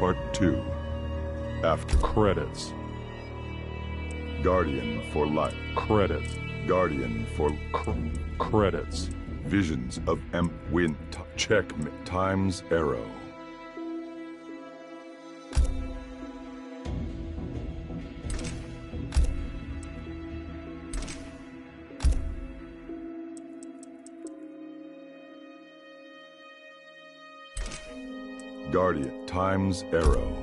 Part 2. After credits. Guardian for life. Credits. Guardian for credits. Visions of win. Check times arrow. Guardian times arrow.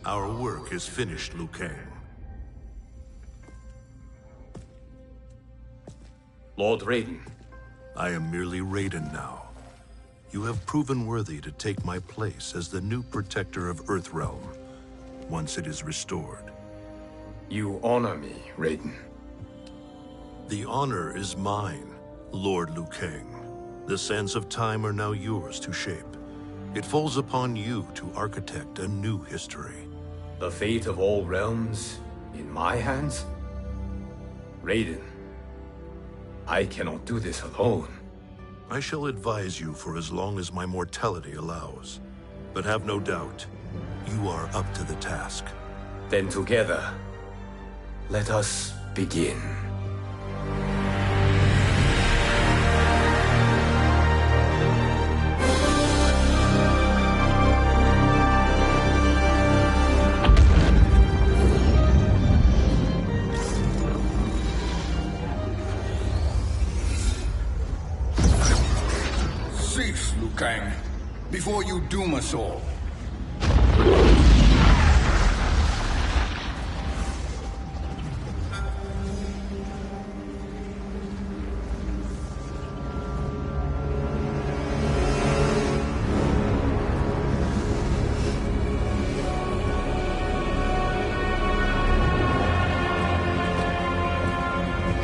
Our work is finished, Liu Kang. Lord Raiden. I am merely Raiden now. You have proven worthy to take my place as the new protector of Earthrealm, once it is restored. You honor me, Raiden. The honor is mine, Lord Liu Kang. The sands of time are now yours to shape. It falls upon you to architect a new history. The fate of all realms in my hands? Raiden, I cannot do this alone. I shall advise you for as long as my mortality allows. But have no doubt, you are up to the task. Then together, let us begin. Cease, Liu Kang, before you doom us all.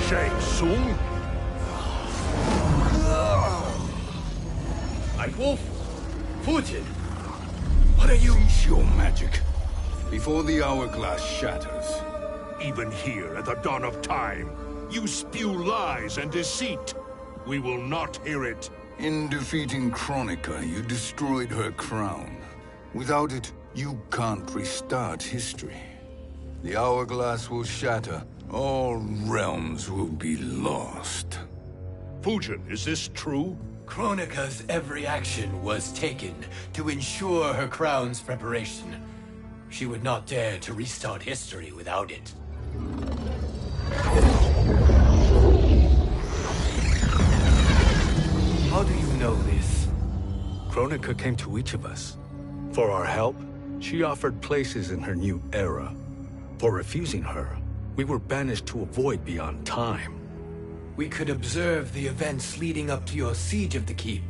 Shang Tsung? Wolf, Fujin, what are you? Cease your magic before the hourglass shatters. Even here at the dawn of time, you spew lies and deceit. We will not hear it. In defeating Kronika, you destroyed her crown. Without it, you can't restart history. The hourglass will shatter. All realms will be lost. Fujin, is this true? Kronika's every action was taken to ensure her crown's preparation. She would not dare to restart history without it. How do you know this? Kronika came to each of us. For our help, she offered places in her new era. For refusing her, we were banished to a void beyond time. We could observe the events leading up to your siege of the keep,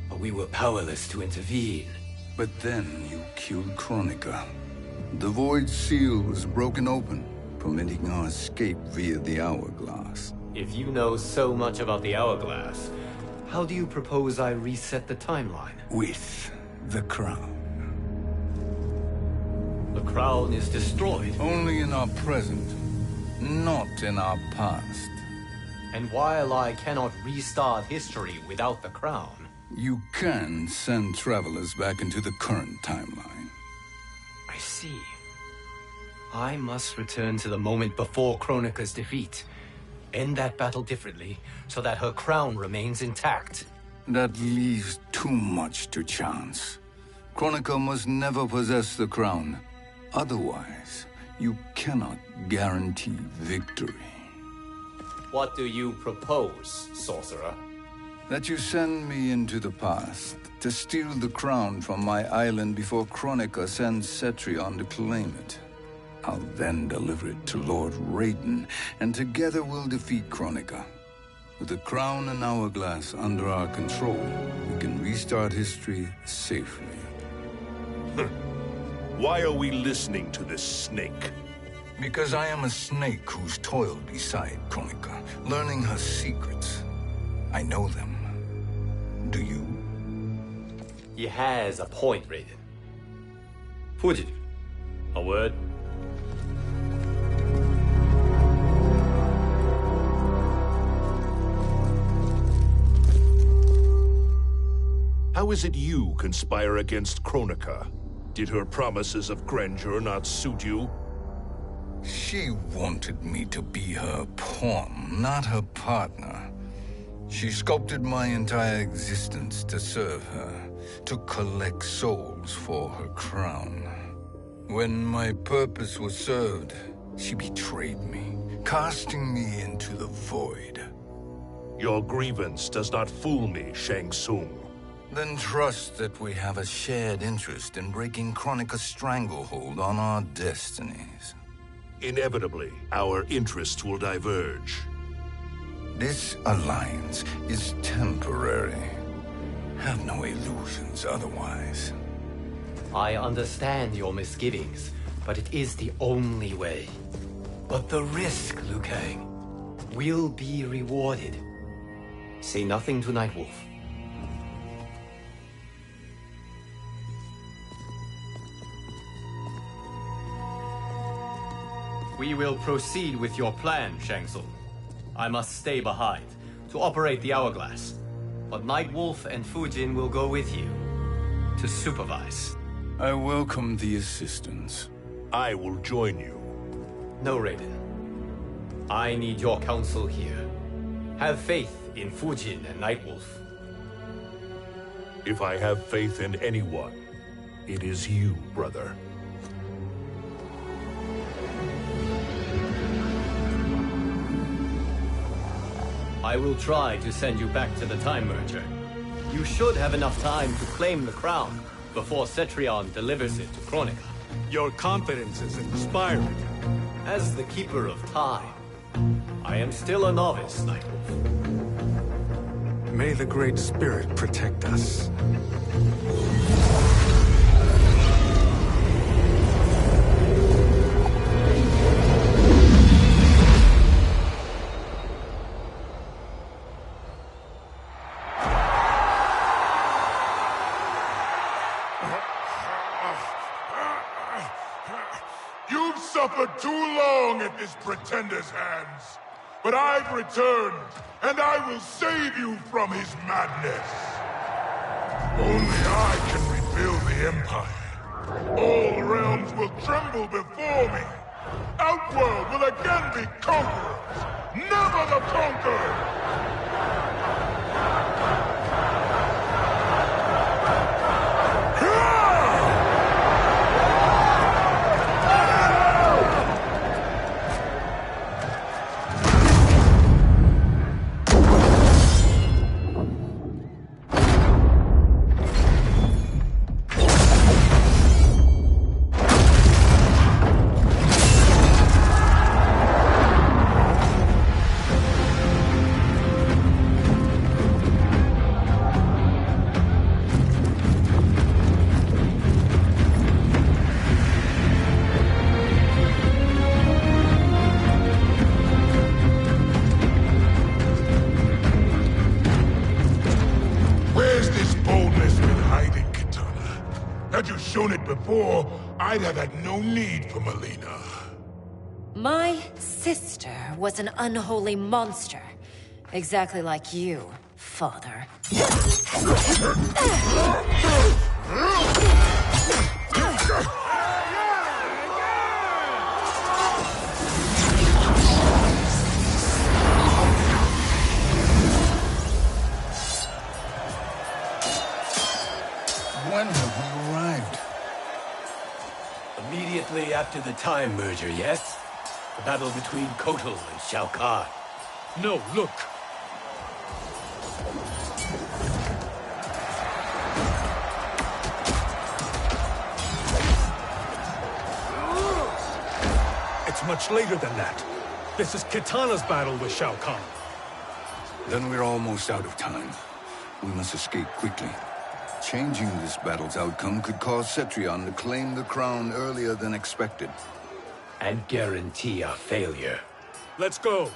but we were powerless to intervene. But then you killed Kronika. The Void Seal was broken open, permitting our escape via the hourglass. If you know so much about the hourglass, how do you propose I reset the timeline? With the crown. The crown is destroyed. Only in our present, not in our past. And while I cannot restart history without the crown... You can send travelers back into the current timeline. I see. I must return to the moment before Kronika's defeat. End that battle differently, so that her crown remains intact. That leaves too much to chance. Kronika must never possess the crown. Otherwise, you cannot guarantee victory. What do you propose, sorcerer? That you send me into the past to steal the crown from my island before Kronika sends Cetrion to claim it. I'll then deliver it to Lord Raiden, and together we'll defeat Kronika. With the crown and hourglass under our control, we can restart history safely. Why are we listening to this snake? Because I am a snake who's toiled beside Kronika, learning her secrets. I know them. Do you? He has a point, Raiden. Fujin, a word? How is it you conspire against Kronika? Did her promises of grandeur not suit you? She wanted me to be her pawn, not her partner. She sculpted my entire existence to serve her, to collect souls for her crown. When my purpose was served, she betrayed me, casting me into the void. Your grievance does not fool me, Shang Tsung. Then trust that we have a shared interest in breaking Kronika's stranglehold on our destinies. Inevitably, our interests will diverge. This alliance is temporary. Have no illusions otherwise. I understand your misgivings, but it is the only way. But the risk, Liu Kang, will be rewarded. Say nothing to Nightwolf. We will proceed with your plan, Shang Tsung. I must stay behind to operate the hourglass. But Nightwolf and Fujin will go with you to supervise. I welcome the assistance. I will join you. No, Raiden. I need your counsel here. Have faith in Fujin and Nightwolf. If I have faith in anyone, it is you, brother. I will try to send you back to the Time Merger. You should have enough time to claim the crown before Cetrion delivers it to Kronika. Your confidence is inspiring. As the Keeper of Time, I am still a novice, Nightwolf. May the Great Spirit protect us. You've suffered too long at this pretender's hands. But I've returned, and I will save you from his madness. Only I can rebuild the Empire. All realms will tremble before me. Outworld will again be conquerors, never the conquered! Had you shown it before, I'd have had no need for Melina. My sister was an unholy monster. Exactly like you, father. When have we arrived? Immediately after the Time Merger, yes? The battle between Kotal and Shao Kahn. No, look. It's much later than that. This is Kitana's battle with Shao Kahn. Then we're almost out of time. We must escape quickly. Changing this battle's outcome could cause Cetrion to claim the crown earlier than expected. And guarantee a failure. Let's go.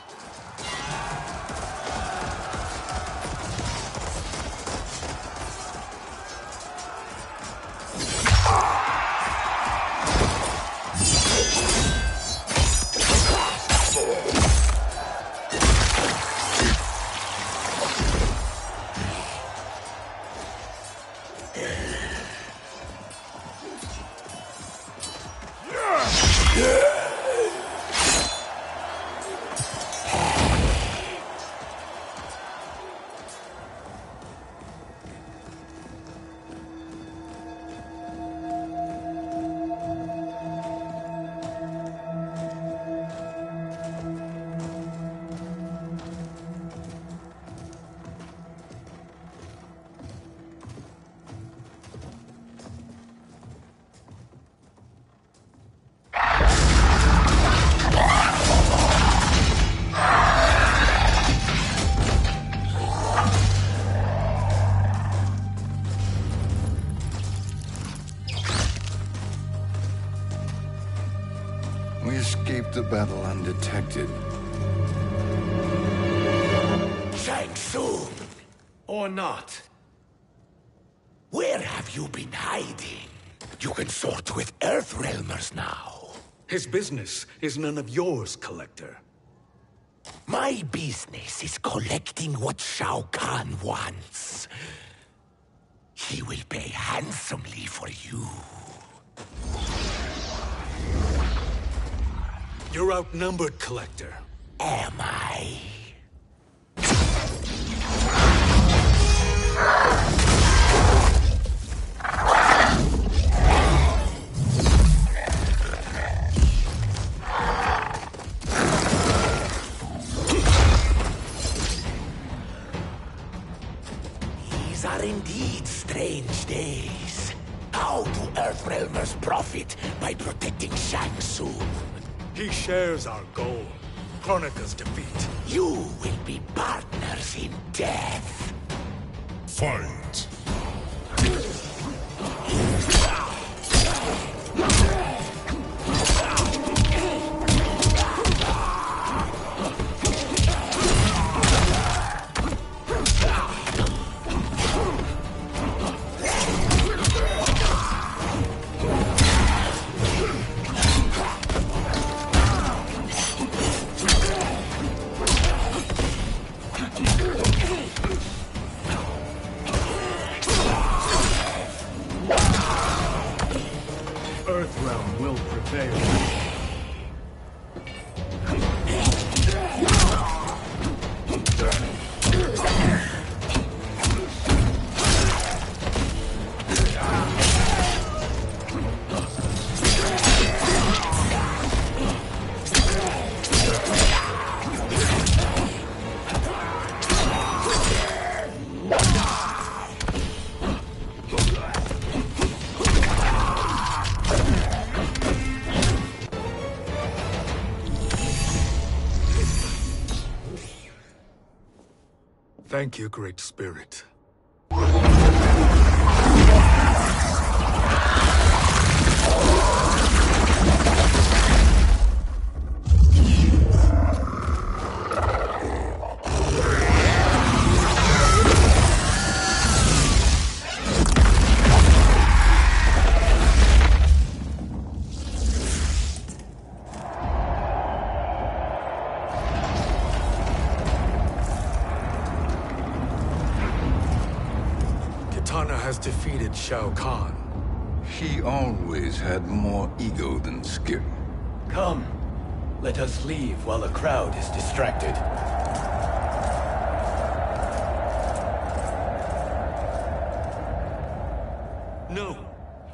We escaped the battle undetected. Shang Tsung! Or not. Where have you been hiding? You can sort with Earthrealmers now. His business is none of yours, Collector. My business is collecting what Shao Kahn wants. He will pay handsomely for you. You're outnumbered, Collector. Am I? These are indeed strange days. How do Earthrealmers profit by protecting Shang Tsung? He shares our goal. Kronika's defeat. You will be partners in death. Fight! Earthrealm will prevail. Thank you, Great Spirit. Kitana has defeated Shao Kahn. He always had more ego than skill. Come, let us leave while the crowd is distracted. No,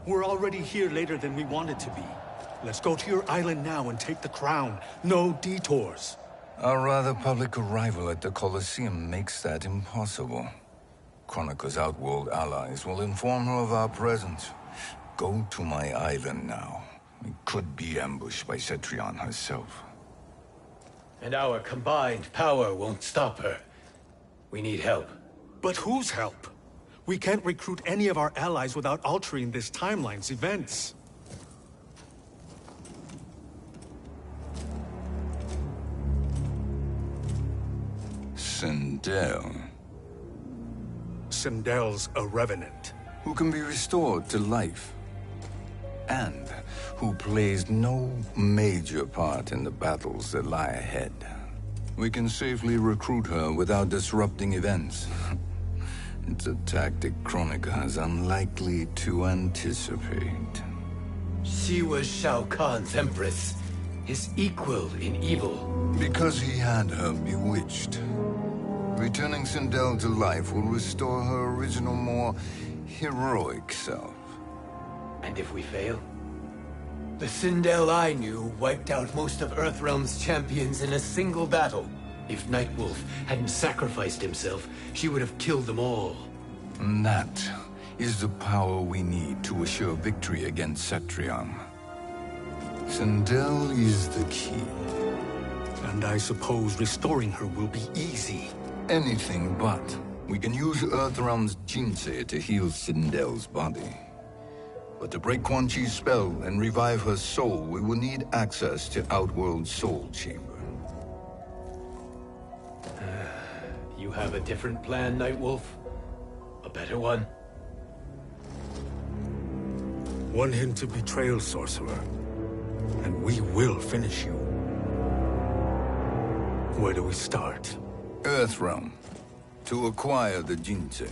we're already here later than we wanted to be. Let's go to your island now and take the crown. No detours. Our rather public arrival at the Colosseum makes that impossible. Kronika's outworld allies will inform her of our presence. Go to my island now. We could be ambushed by Cetrion herself. And our combined power won't stop her. We need help. But whose help? We can't recruit any of our allies without altering this timeline's events. Sindel. Sindel's a revenant. Who can be restored to life. And who plays no major part in the battles that lie ahead. We can safely recruit her without disrupting events. It's a tactic Kronika is unlikely to anticipate. She was Shao Kahn's empress, his equal in evil. Because he had her bewitched. Returning Sindel to life will restore her original, more heroic self. And if we fail? The Sindel I knew wiped out most of Earthrealm's champions in a single battle. If Nightwolf hadn't sacrificed himself, she would have killed them all. And that is the power we need to assure victory against Cetrion. Sindel is the key. And I suppose restoring her will be easy. Anything but. We can use Earthrealm's Jinsei to heal Sindel's body. But to break Quan Chi's spell and revive her soul, we will need access to Outworld's Soul Chamber. You have a different plan, Nightwolf? A better one? Want him to betray Sorcerer. And we will finish you. Where do we start? Earthrealm. To acquire the Jinsei.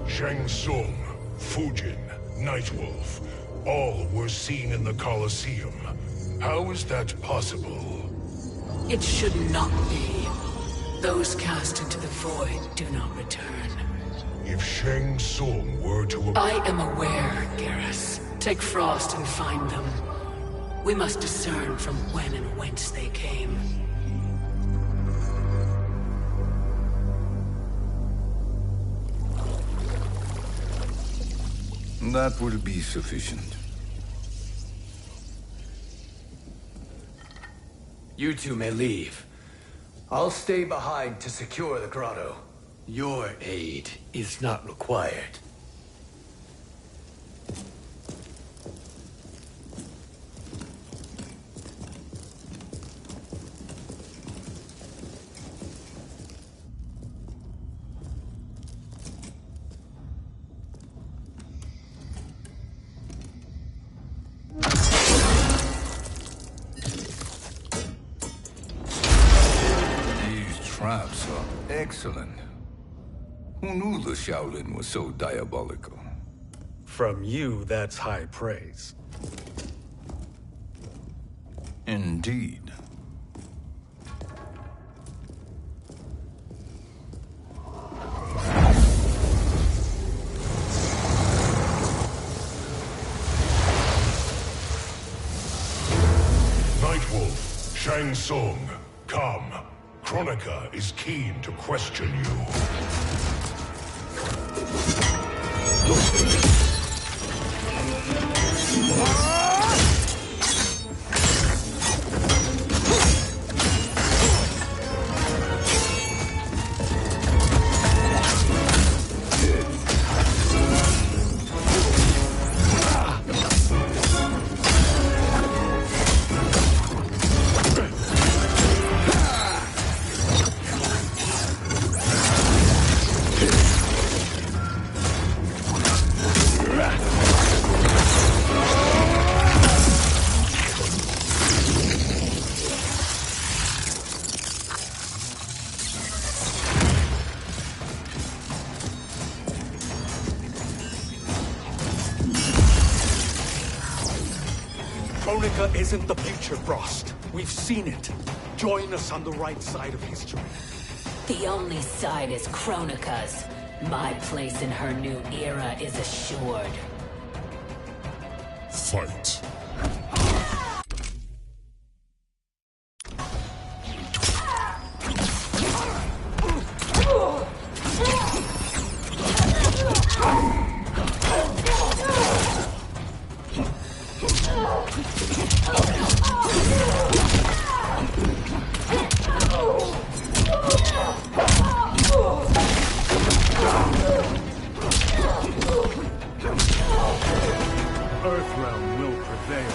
Shang Tsung, Fujin, Nightwolf, all were seen in the Colosseum. How is that possible? It should not be. Those cast into the void do not return. If Shang Tsung were to... I am aware, Garrus. Take Frost and find them. We must discern from when and whence they came. That will be sufficient. You two may leave. I'll stay behind to secure the grotto. Your aid is not required. Traps are excellent. Who knew the Shaolin was so diabolical? From you, that's high praise. Indeed. Nightwolf, Shang Tsung, come. Kronika is keen to question you. Kronika isn't the future, Frost. We've seen it. Join us on the right side of history. The only side is Kronika's. My place in her new era is assured. Fight. Earthrealm will prevail.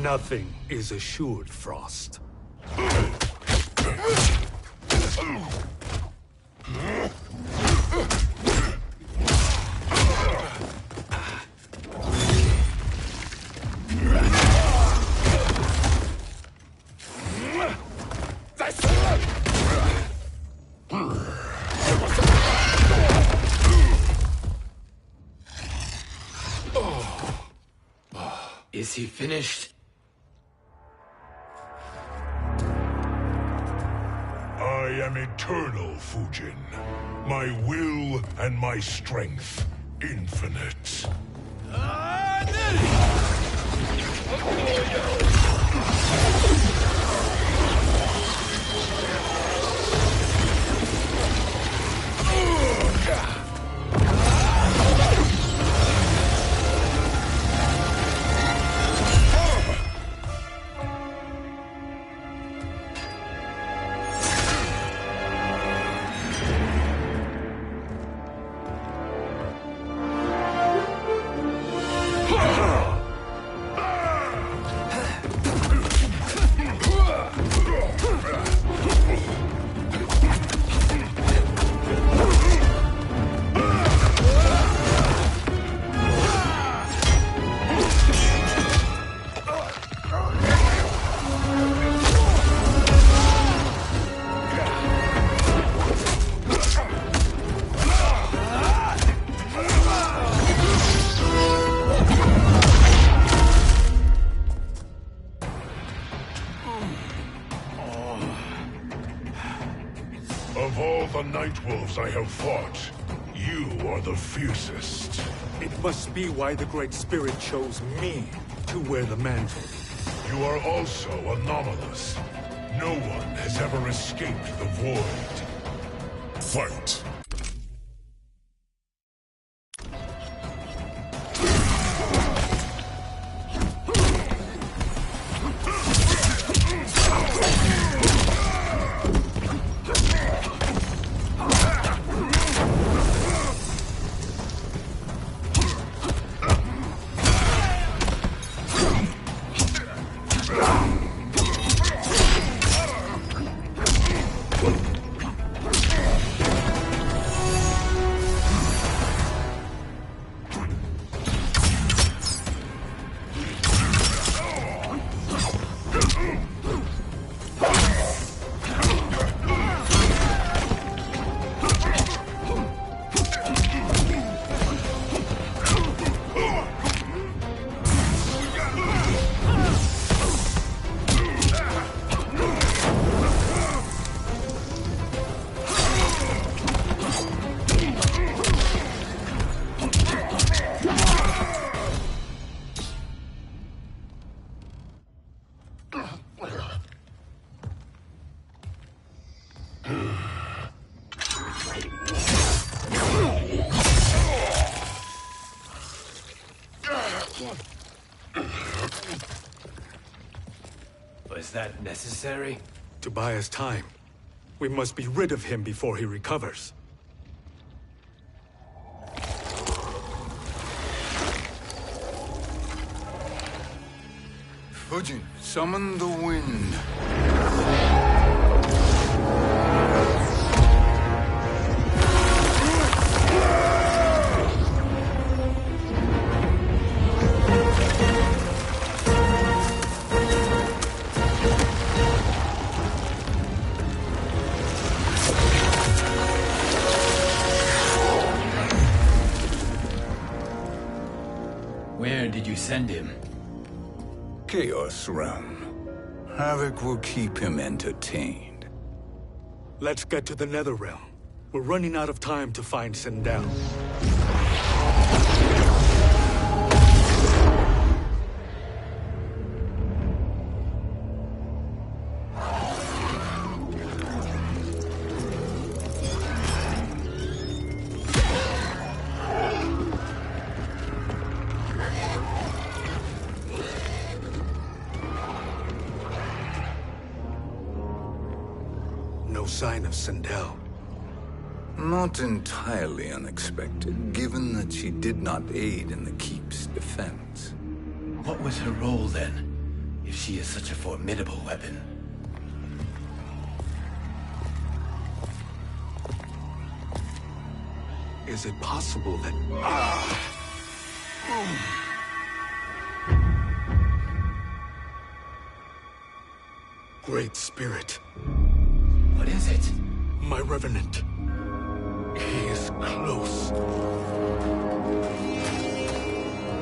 Nothing is assured, Frost. Is he finished? I am eternal, Fujin. My will and my strength, infinite. Of all the Nightwolves I have fought, you are the fiercest. It must be why the Great Spirit chose me to wear the mantle. You are also anomalous. No one has ever escaped the void. Fight. Was that necessary? To buy us time. We must be rid of him before he recovers. Fujin, summon the wind. Where did you send him? Chaos Realm. Havoc will keep him entertained. Let's get to the Netherrealm. We're running out of time to find Sindel. No sign of Sindel. Not entirely unexpected, given that she did not aid in the Keep's defense. What was her role then, if she is such a formidable weapon? Is it possible that... Great Spirit. What is it? My Revenant. He is close.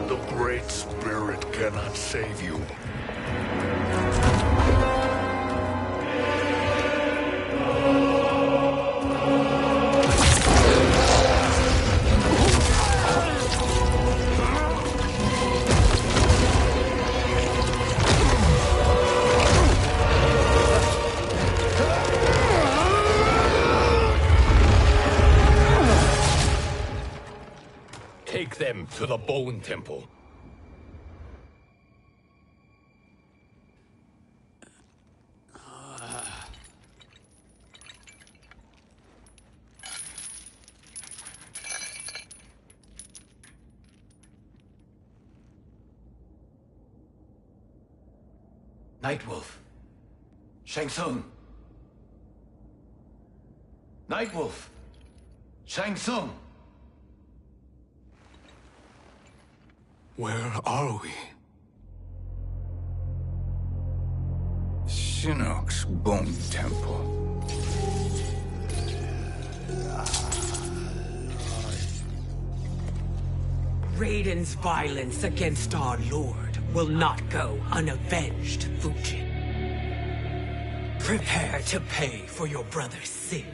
The Great Spirit cannot save you. Take them to the Bone Temple. Nightwolf. Shang Tsung. Nightwolf. Shang Tsung. Where are we? Shinnok's Bone Temple. Raiden's violence against our Lord will not go unavenged, Fujin. Prepare to pay for your brother's sins.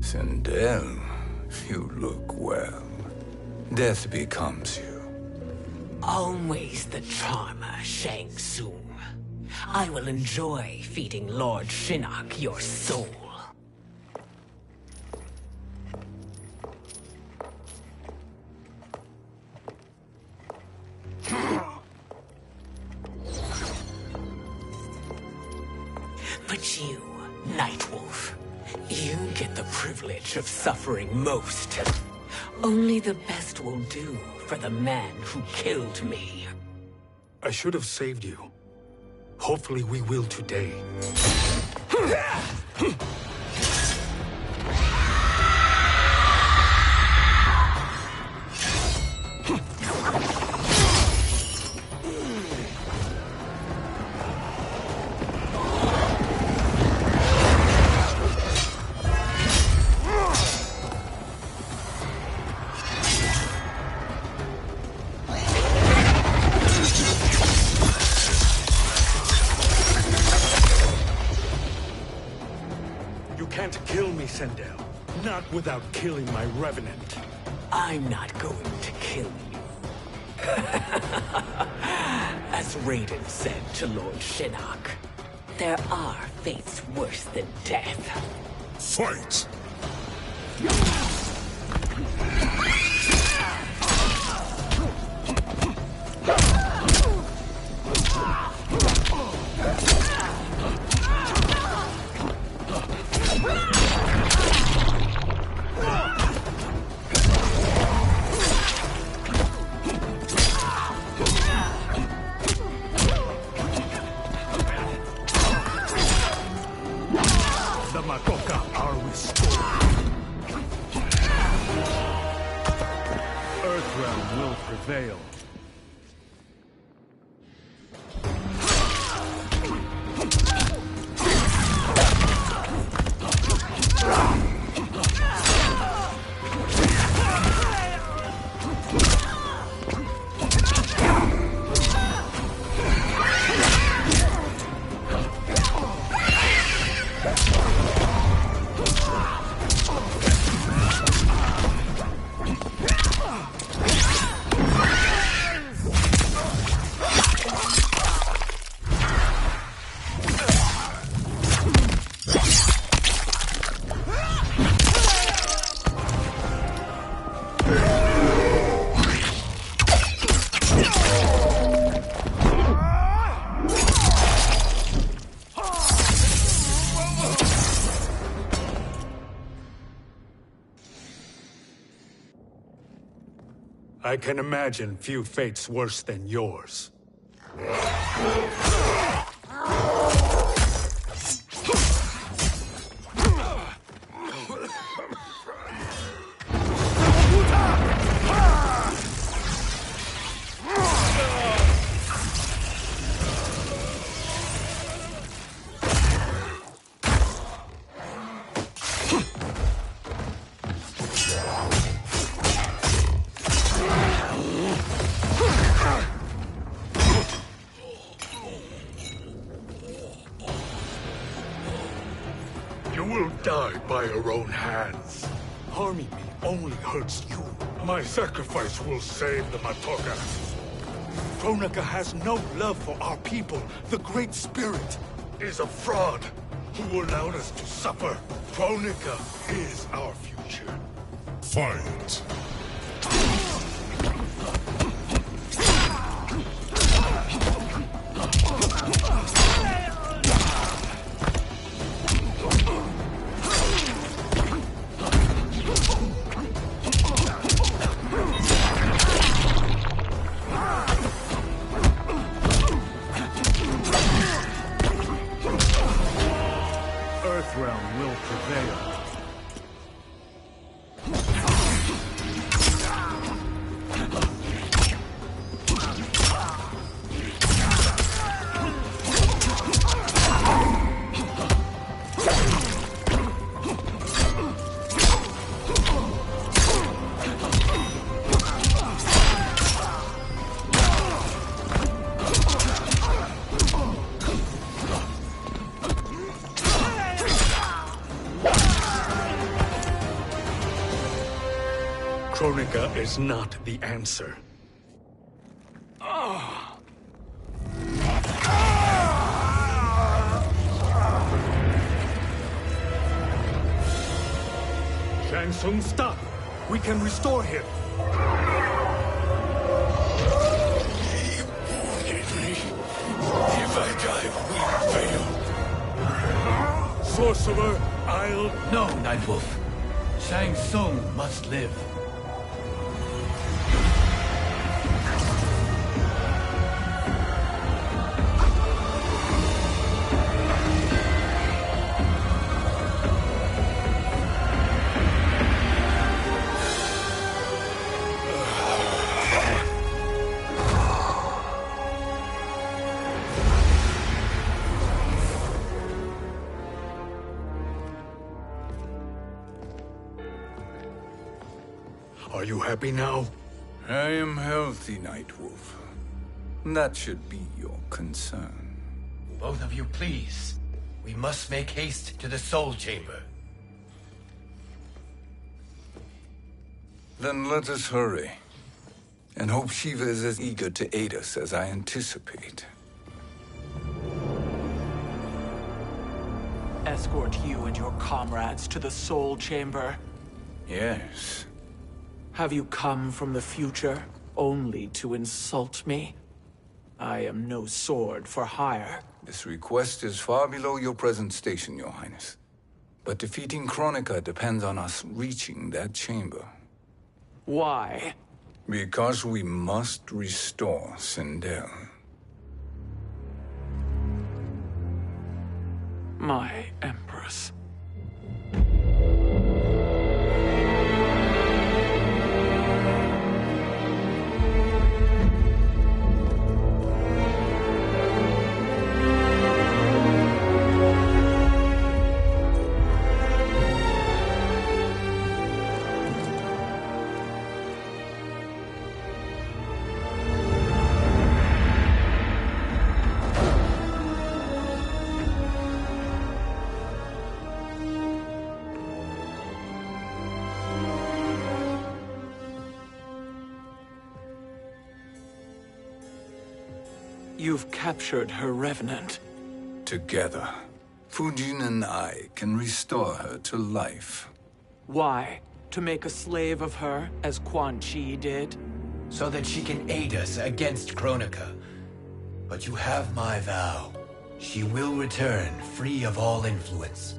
Sindel, you look well. Death becomes you. Always the charmer, Shang Tsung. I will enjoy feeding Lord Shinnok your soul. But you, Nightwolf, you get the privilege of suffering most. Only the best will do for the man who killed me. I should have saved you. Hopefully we will today. Sindel. Not without killing my Revenant. I'm not going to kill you. As Raiden said to Lord Shinnok, there are fates worse than death. Fight! Earthrealm will prevail. I can imagine few fates worse than yours. You will die by your own hands. Harming me only hurts you. My sacrifice will save the Matoka. Kronika has no love for our people. The Great Spirit is a fraud who allowed us to suffer. Kronika is our future. Fight! Earthrealm will prevail. Kronika is not the answer. Shang Tsung, stop! We can restore him! If I die, we fail. Sorcerer, I'll... No, Nightwolf. Shang Tsung must live. Are you happy now? I am healthy, Nightwolf. That should be your concern. Both of you, please. We must make haste to the Soul Chamber. Then let us hurry. And hope Shiva is as eager to aid us as I anticipate. Escort you and your comrades to the Soul Chamber. Yes. Have you come from the future only to insult me? I am no sword for hire. This request is far below your present station, Your Highness. But defeating Kronika depends on us reaching that chamber. Why? Because we must restore Sindel. My Empress. You've captured her revenant. Together, Fujin and I can restore her to life. Why? To make a slave of her, as Quan Chi did? So that she can aid us against Kronika. But you have my vow. She will return free of all influence.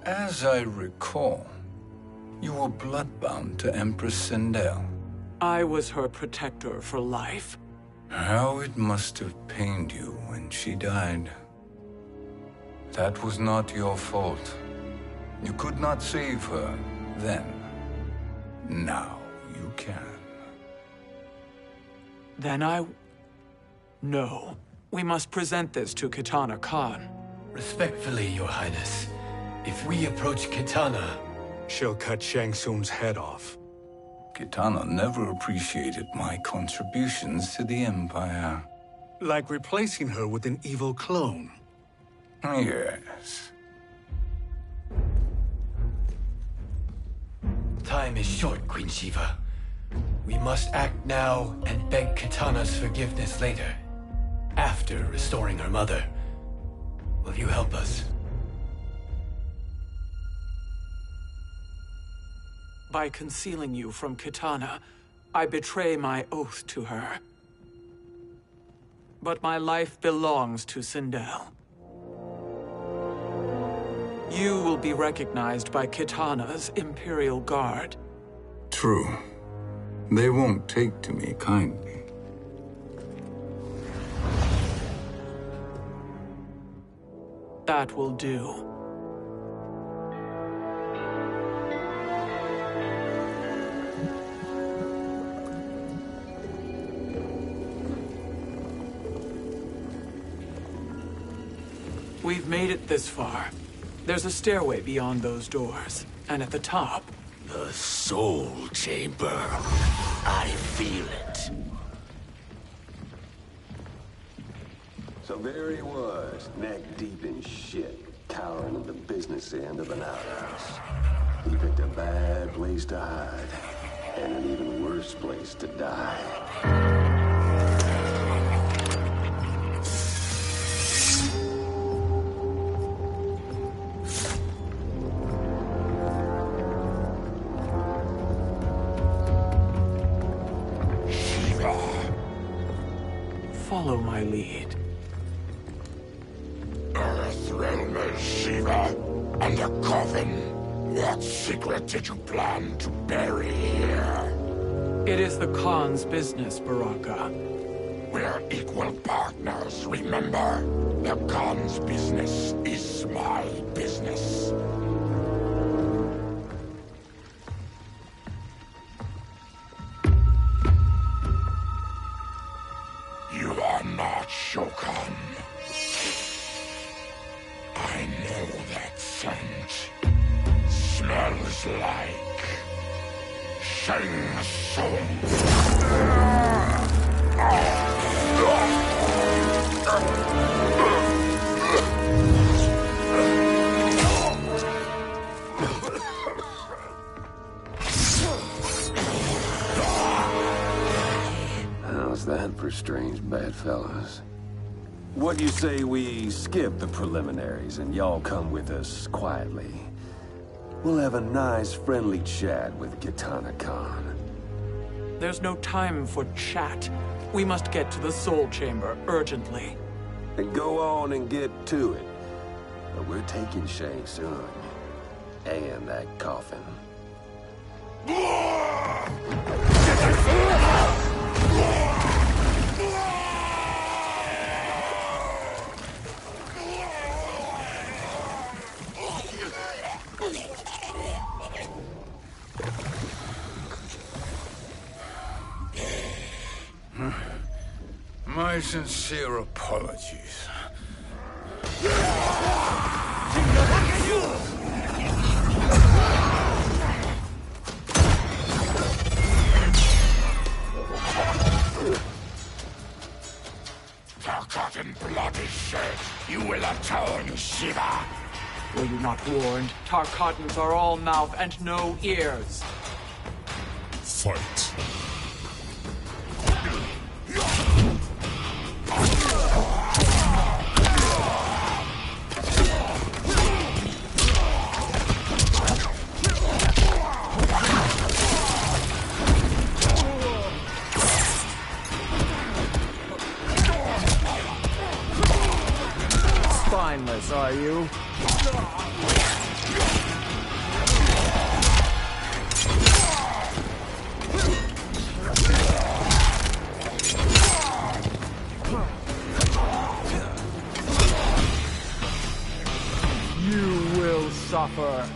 As I recall, you were bloodbound to Empress Sindel. I was her protector for life. How it must have pained you when she died. That was not your fault. You could not save her then. Now you can. Then No. We must present this to Kitana Khan. Respectfully, Your Highness. If we approach Kitana, She'll cut Shang Tsung's head off. Kitana never appreciated my contributions to the Empire. Like replacing her with an evil clone. Yes. Time is short, Queen Shiva. We must act now and beg Kitana's forgiveness later. After restoring her mother. Will you help us? By concealing you from Kitana, I betray my oath to her. But my life belongs to Sindel. You will be recognized by Kitana's Imperial Guard. True. They won't take to me kindly. That will do. We've made it this far. There's a stairway beyond those doors, and at the top... The Soul Chamber. I feel it. So there he was, neck deep in shit, cowering at the business end of an outhouse. He picked a bad place to hide, and an even worse place to die. Follow my lead. Earthrealm is Shiva, and the coffin. What secret did you plan to bury here? It is the Khan's business, Baraka. We're equal partners, remember? The Khan's business is my business. You are not Shokan. I know that scent. Smells like Shang Tsung. How's that for strange bedfellows? What do you say we skip the preliminaries and y'all come with us quietly? We'll have a nice, friendly chat with Kitana Khan. There's no time for chat. We must get to the Soul Chamber urgently. And go on and get to it. But we're taking Shang Tsung. And that coffin. My sincere apologies. Forgotten blood is shed. You will atone, Shiva. Were you not warned? Tarkatans are all mouth and no ears. Fight. you. You will suffer.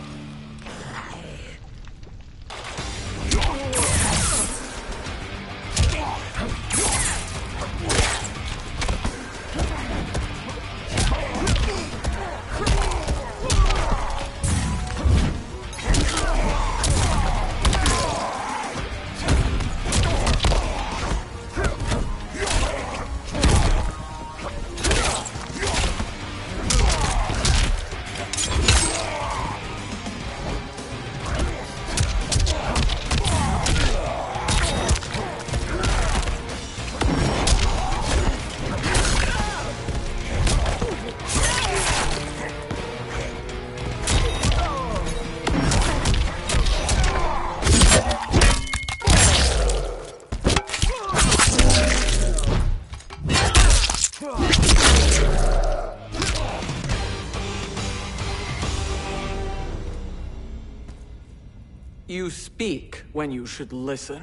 You speak when you should listen.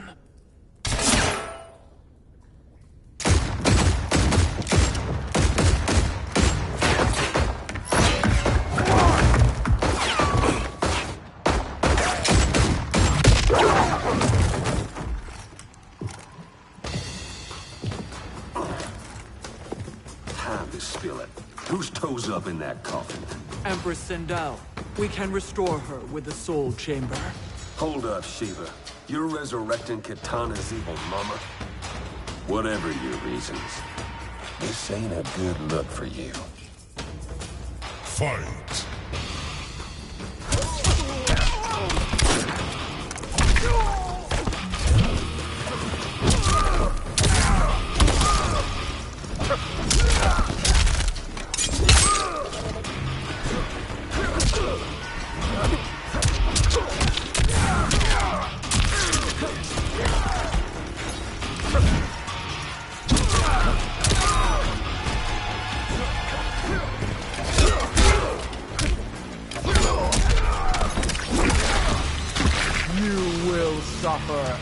Time to spill it. Whose toes up in that coffin? Empress Sindel, we can restore her with the Soul Chamber. Hold up, Shiva. You're resurrecting Kitana's evil mama? Whatever your reasons, this ain't a good look for you. Fight! You will suffer.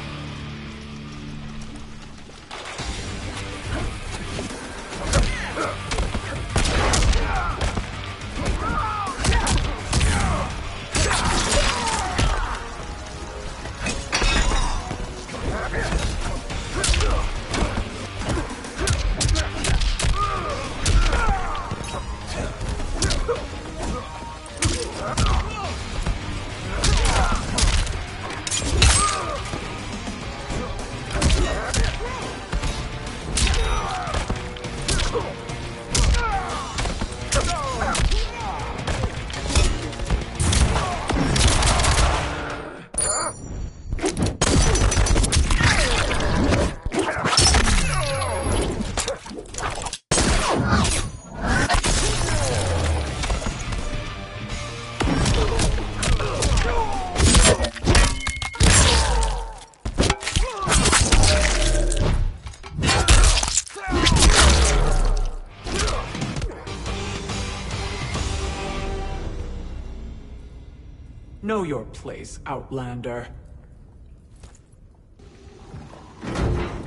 Know your place, Outlander.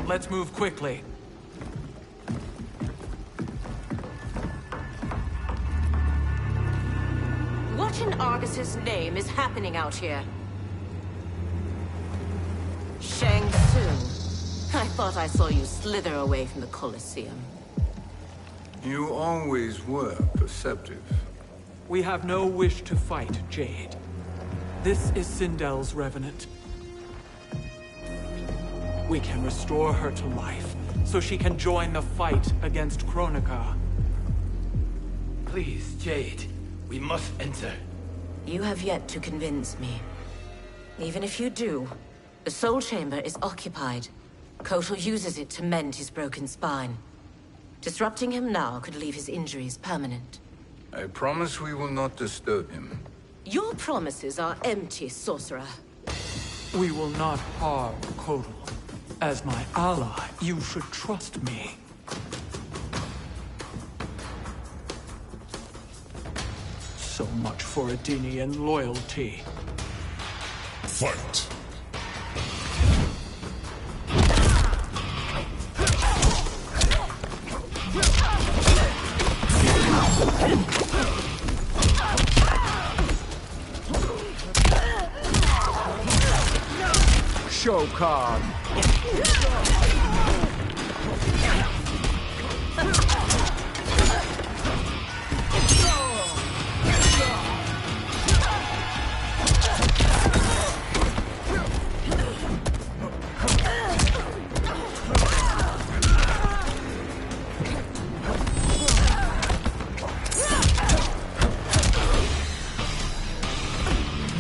Let's move quickly. What in Argus's name is happening out here? Shang Tsung. I thought I saw you slither away from the Colosseum. You always were perceptive. We have no wish to fight, Jade. This is Sindel's Revenant. We can restore her to life, so she can join the fight against Kronika. Please, Jade. We must enter. You have yet to convince me. Even if you do, the Soul Chamber is occupied. Kotal uses it to mend his broken spine. Disrupting him now could leave his injuries permanent. I promise we will not disturb him. Your promises are empty, sorcerer. We will not harm Kotal. As my ally, you should trust me. So much for Adenian loyalty. Fight! Shokan!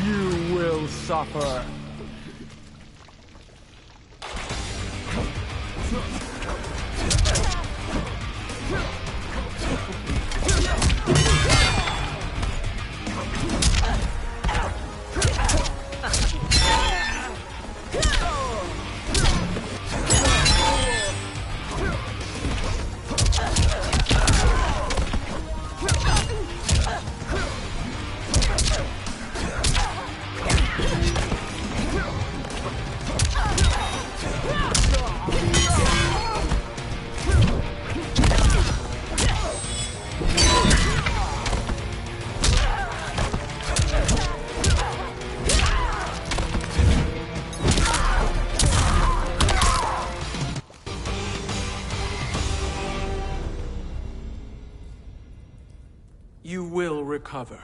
You will suffer. You will recover.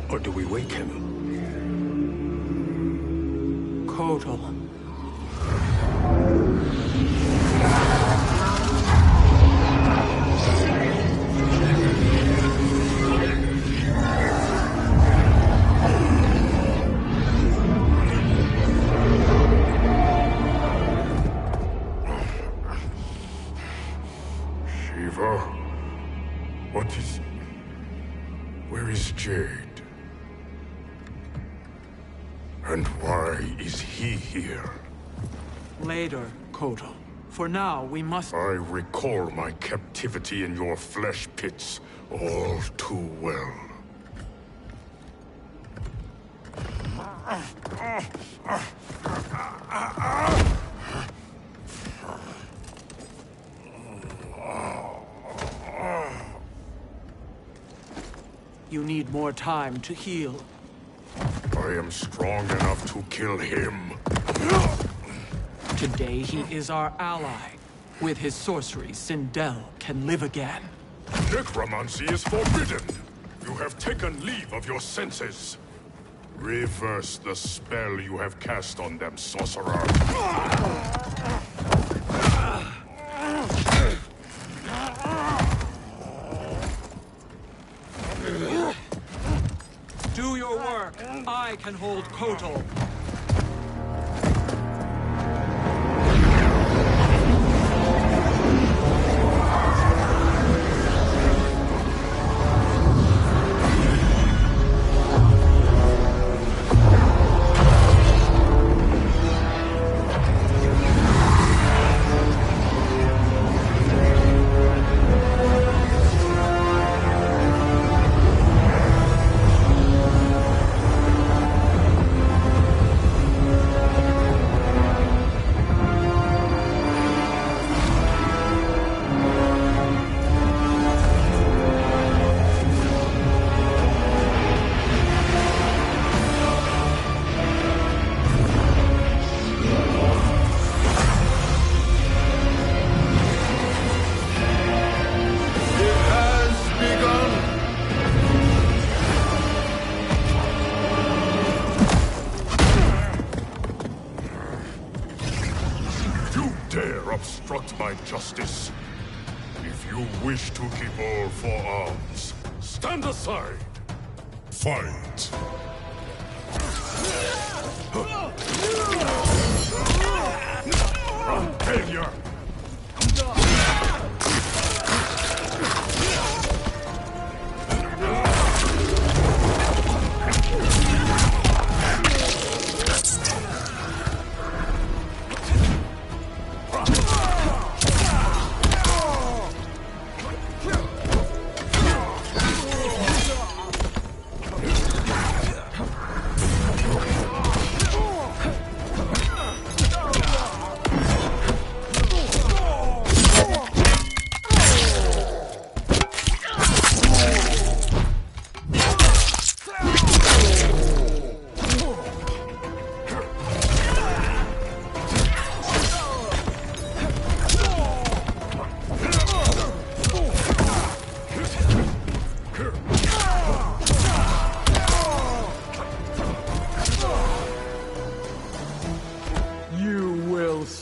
Or do we wake him? Kotal. Shiva? What is... Where is Jade? And why is he here? Later, Kotal. For now, we must... I recall my captivity in your flesh pits all too well. You need more time to heal. I am strong enough to kill him. Today he is our ally. With his sorcery, Sindel can live again. Necromancy is forbidden. You have taken leave of your senses. Reverse the spell you have cast on them, sorcerer. Do your work. I can hold Kotal. obstruct my justice. If you wish to keep all four arms, stand aside. Fight! Failure!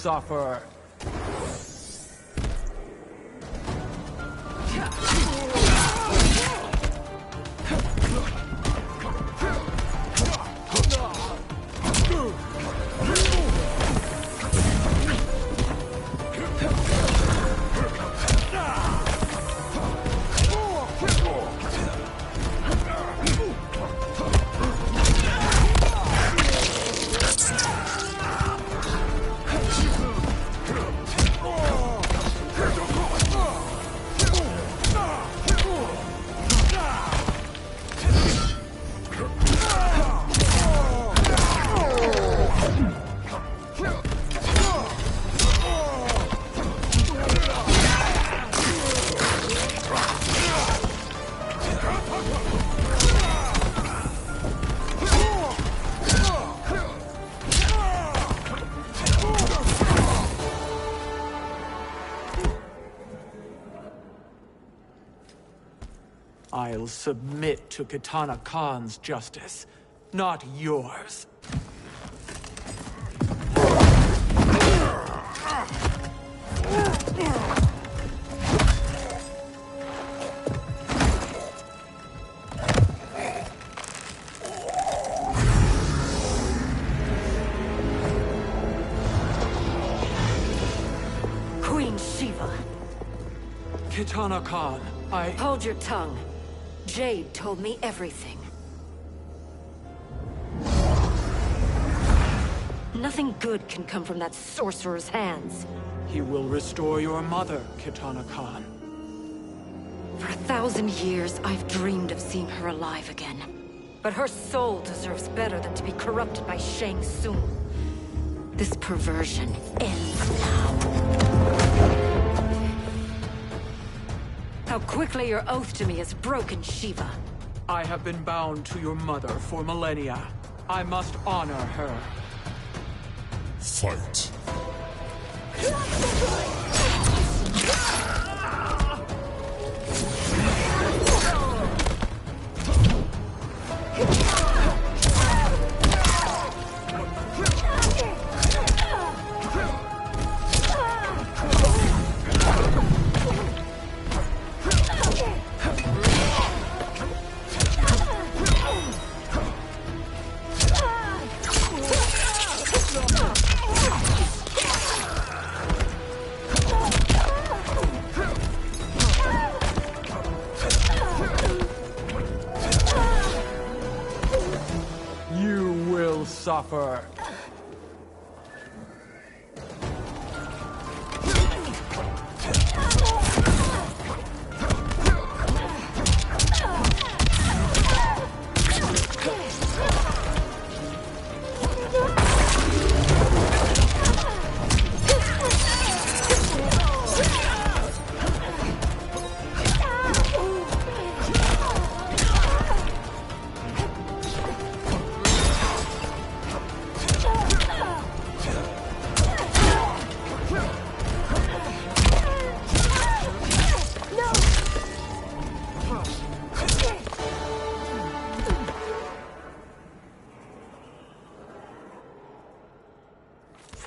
Suffer. I'll submit to Kitana Khan's justice, not yours. Queen Shiva. Kitana Khan, Hold your tongue. Jade told me everything. Nothing good can come from that sorcerer's hands. He will restore your mother, Kitana Khan. For 1,000 years, I've dreamed of seeing her alive again. But her soul deserves better than to be corrupted by Shang Tsung. This perversion ends now. How quickly your oath to me has broken, Shiva. I have been bound to your mother for millennia. I must honor her. Fight. Suffer.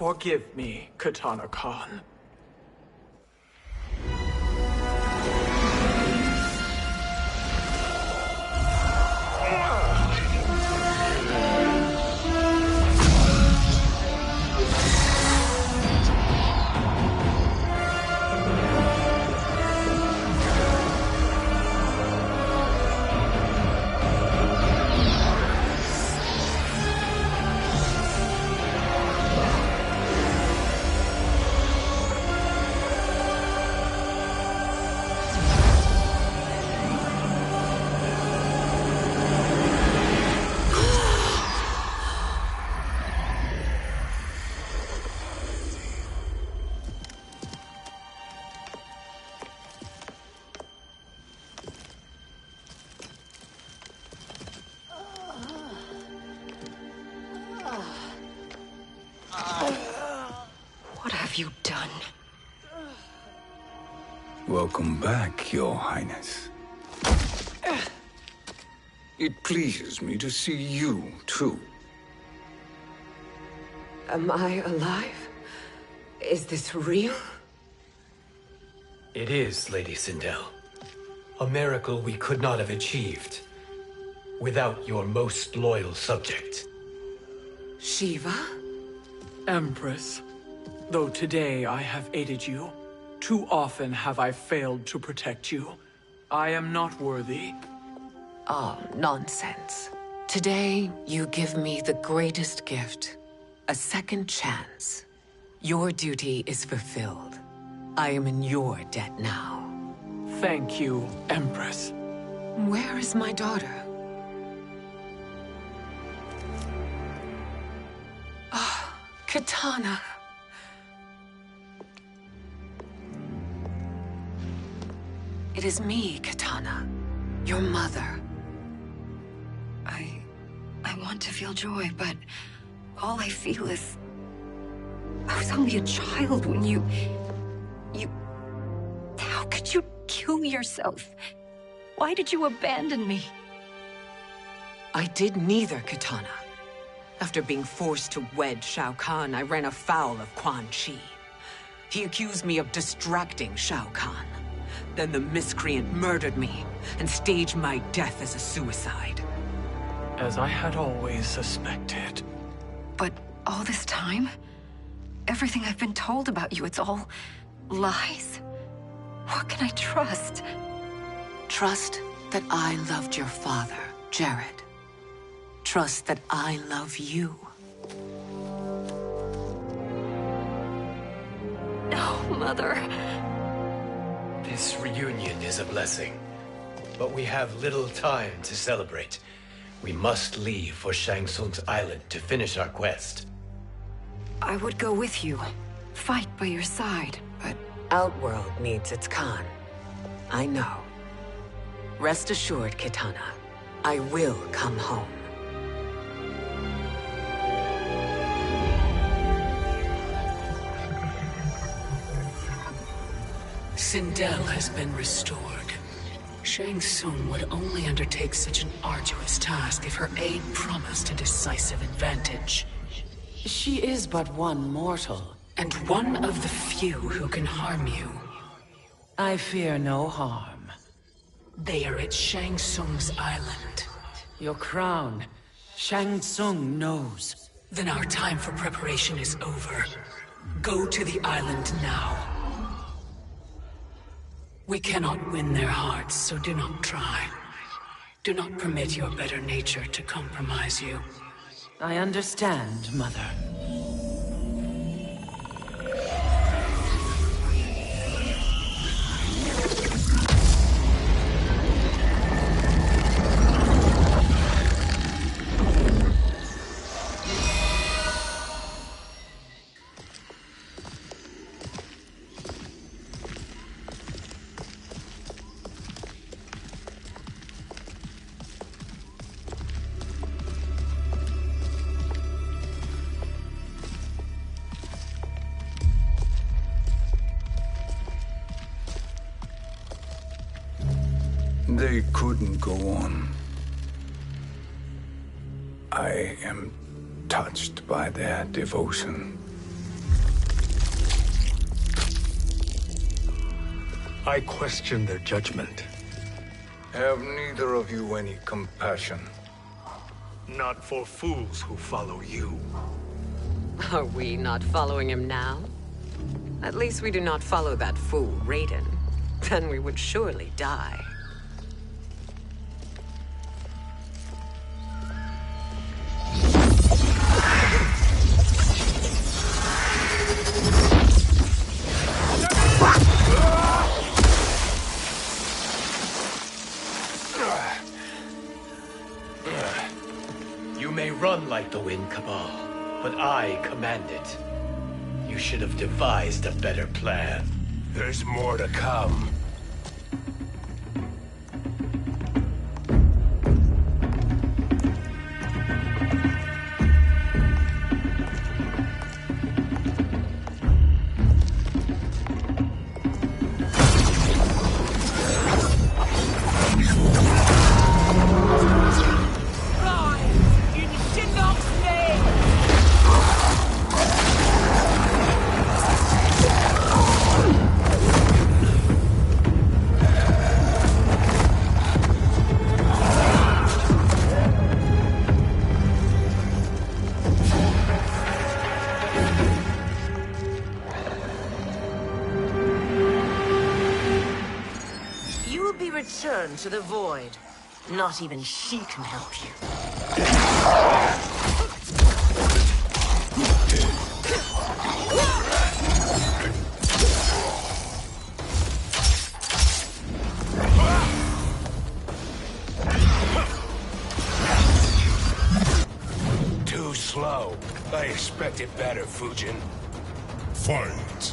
Forgive me, Kitana Khan. son. Welcome back, Your Highness. It pleases me to see you, too. Am I alive? Is this real? It is, Lady Sindel. A miracle we could not have achieved without your most loyal subject. Shiva? Empress, though today I have aided you, too often have I failed to protect you. I am not worthy. Oh, nonsense. Today, you give me the greatest gift. A second chance. Your duty is fulfilled. I am in your debt now. Thank you, Empress. Where is my daughter? Ah, Katana. It is me, Katana. Your mother. I want to feel joy, but all I feel is... I was only a child when you... How could you kill yourself? Why did you abandon me? I did neither, Katana. After being forced to wed Shao Kahn, I ran afoul of Quan Chi. He accused me of distracting Shao Kahn. Then the miscreant murdered me and staged my death as a suicide. As I had always suspected. But all this time? Everything I've been told about you, it's all lies? What can I trust? Trust that I loved your father, Jared. Trust that I love you. No, Mother. This reunion is a blessing, but we have little time to celebrate. We must leave for Shang Tsung's island to finish our quest. I would go with you. Fight by your side. But Outworld needs its Khan. I know. Rest assured, Kitana. I will come home. Sindel has been restored. Shang Tsung would only undertake such an arduous task if her aid promised a decisive advantage. She is but one mortal, and one of the few who can harm you. I fear no harm. They are at Shang Tsung's island. Your crown, Shang Tsung knows. Then our time for preparation is over. Go to the island now. We cannot win their hearts, so do not try. Do not permit your better nature to compromise you. I understand, Mother. They couldn't go on. I am touched by their devotion. I question their judgment. Have neither of you any compassion? Not for fools who follow you. Are we not following him now? At least we do not follow that fool, Raiden. Then we would surely die. You may run like the wind, Cabal, but I command it. You should have devised a better plan. There's more to come. return to the void. Not even she can help you. Too slow. I expected better, Fujin. Fight!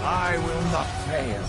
I will not fail.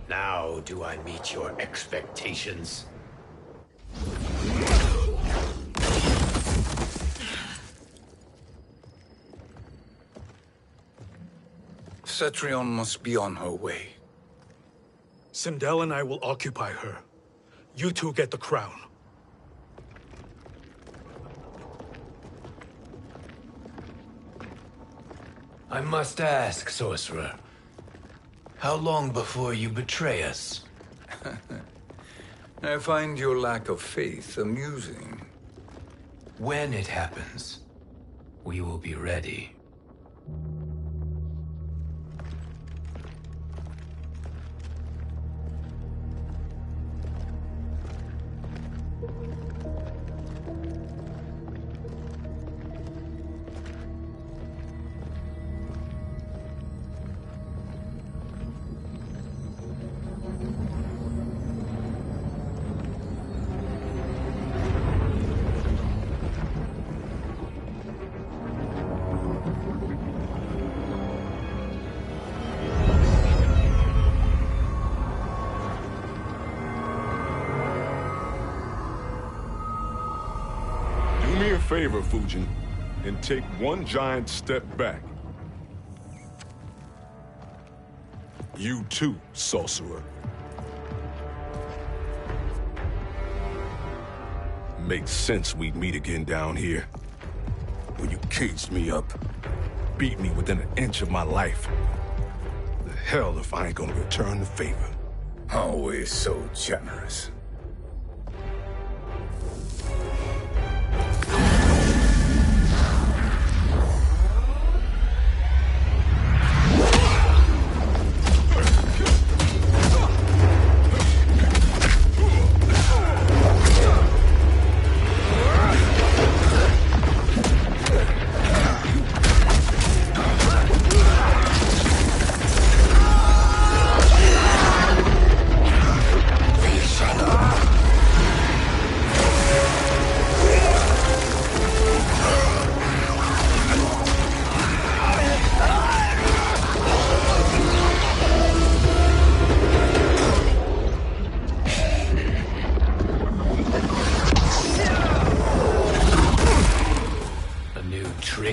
Now do I meet your expectations? Cetrion must be on her way. Sindel and I will occupy her. You two get the crown. I must ask, sorcerer. How long before you betray us? I find your lack of faith amusing. When it happens, we will be ready. Do me a favor, Fujin, and take one giant step back. You too, sorcerer. Makes sense we'd meet again down here. When you caged me up, beat me within an inch of my life. The hell if I ain't gonna return the favor. Always so generous. Shut up!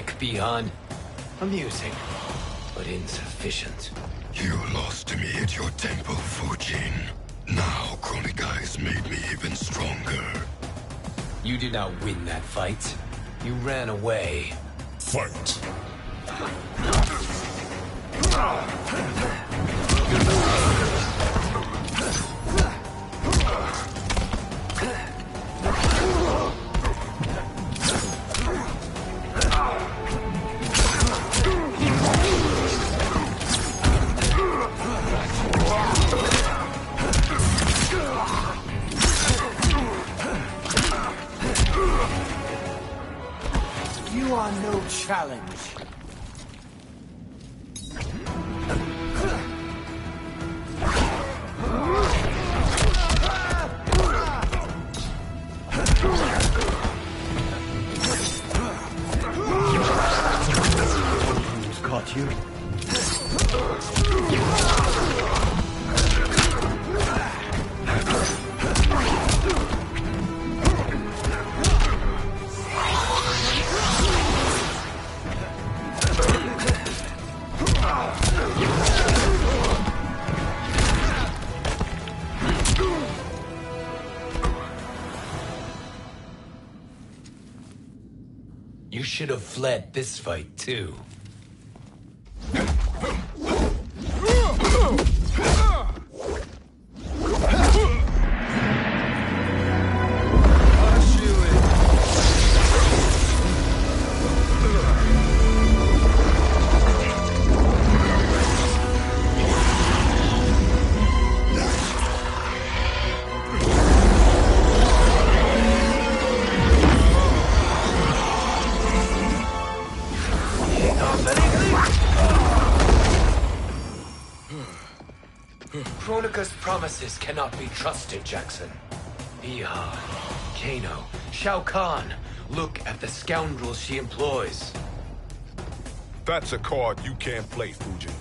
gimmick, Bihan. Amusing, but insufficient. You lost to me at your temple, Fujin. Now Kronika has made me even stronger. You did not win that fight. You ran away. Fight! You are no challenge. Who's caught you? You should have fled this fight, too. Kronika's promises cannot be trusted, Jackson. Bihan, Kano, Shao Kahn. Look at the scoundrels she employs. That's a card you can't play, Fujin.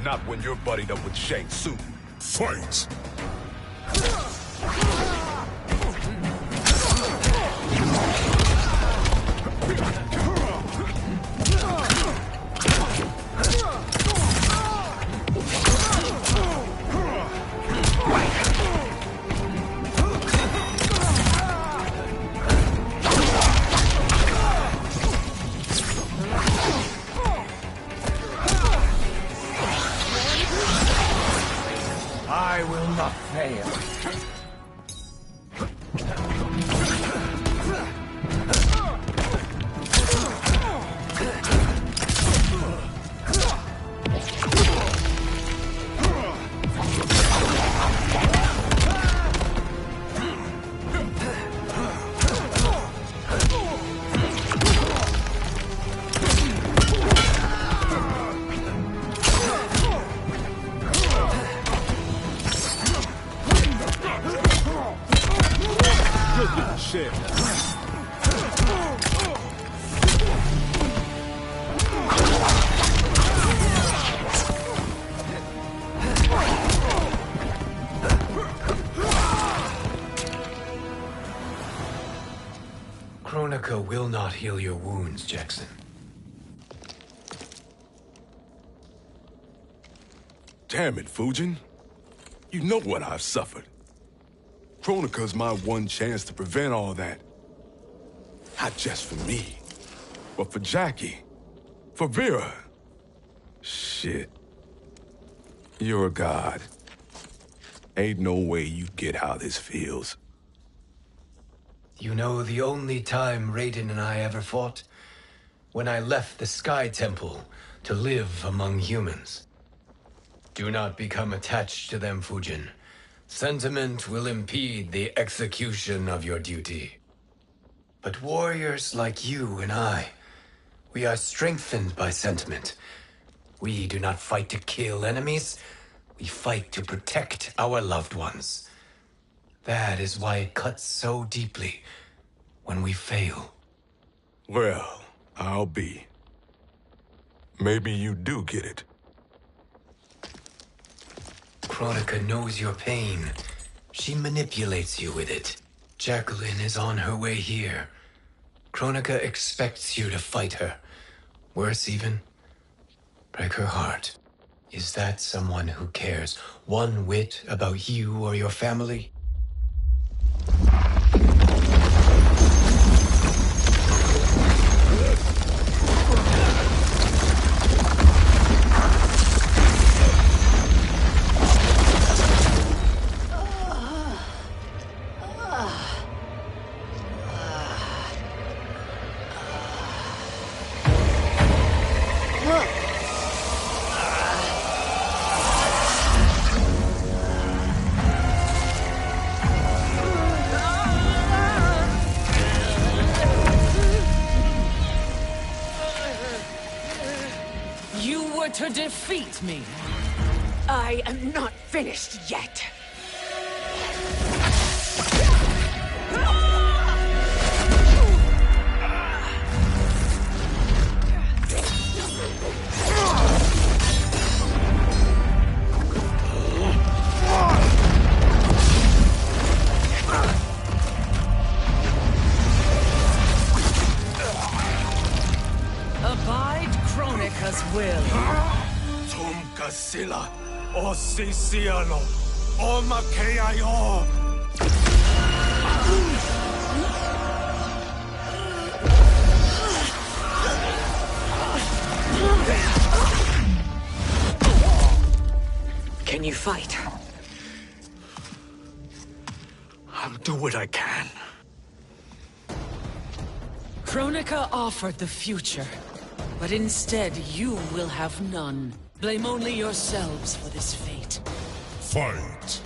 Not when you're buddied up with Shang Tsung. Fight! I will not fail. Shit. Kronika will not heal your wounds, Jackson. Damn it, Fujin. You know what I've suffered. Kronika's my one chance to prevent all that. Not just for me, but for Jackie, for Vera. Shit. You're a god. Ain't no way you get how this feels. You know the only time Raiden and I ever fought? When I left the Sky Temple to live among humans. Do not become attached to them, Fujin. Sentiment will impede the execution of your duty. But warriors like you and I, we are strengthened by sentiment. We do not fight to kill enemies. We fight to protect our loved ones. That is why it cuts so deeply when we fail. Well, I'll be. Maybe you do get it. Kronika knows your pain. She manipulates you with it. Jacqueline is on her way here. Kronika expects you to fight her. Worse even, break her heart. Is that someone who cares one whit about you or your family? To defeat me. I am not finished yet. Abide Kronika's will. Sila, o Sisiano, o Makeayo. Can you fight? I'll do what I can. Kronika offered the future, but instead you will have none. Blame only yourselves for this fate. Fight!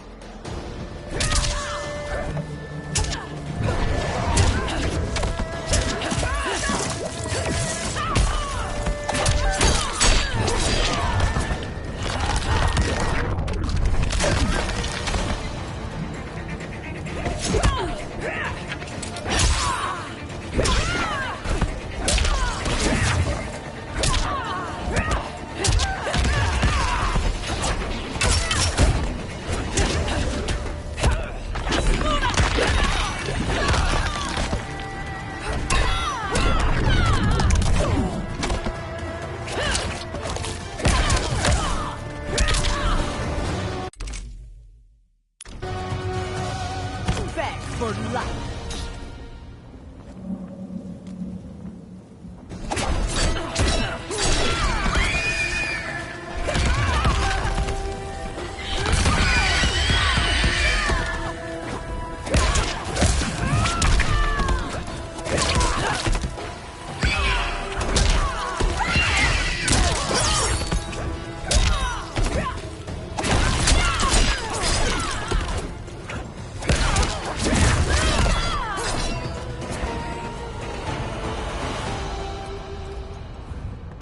For life.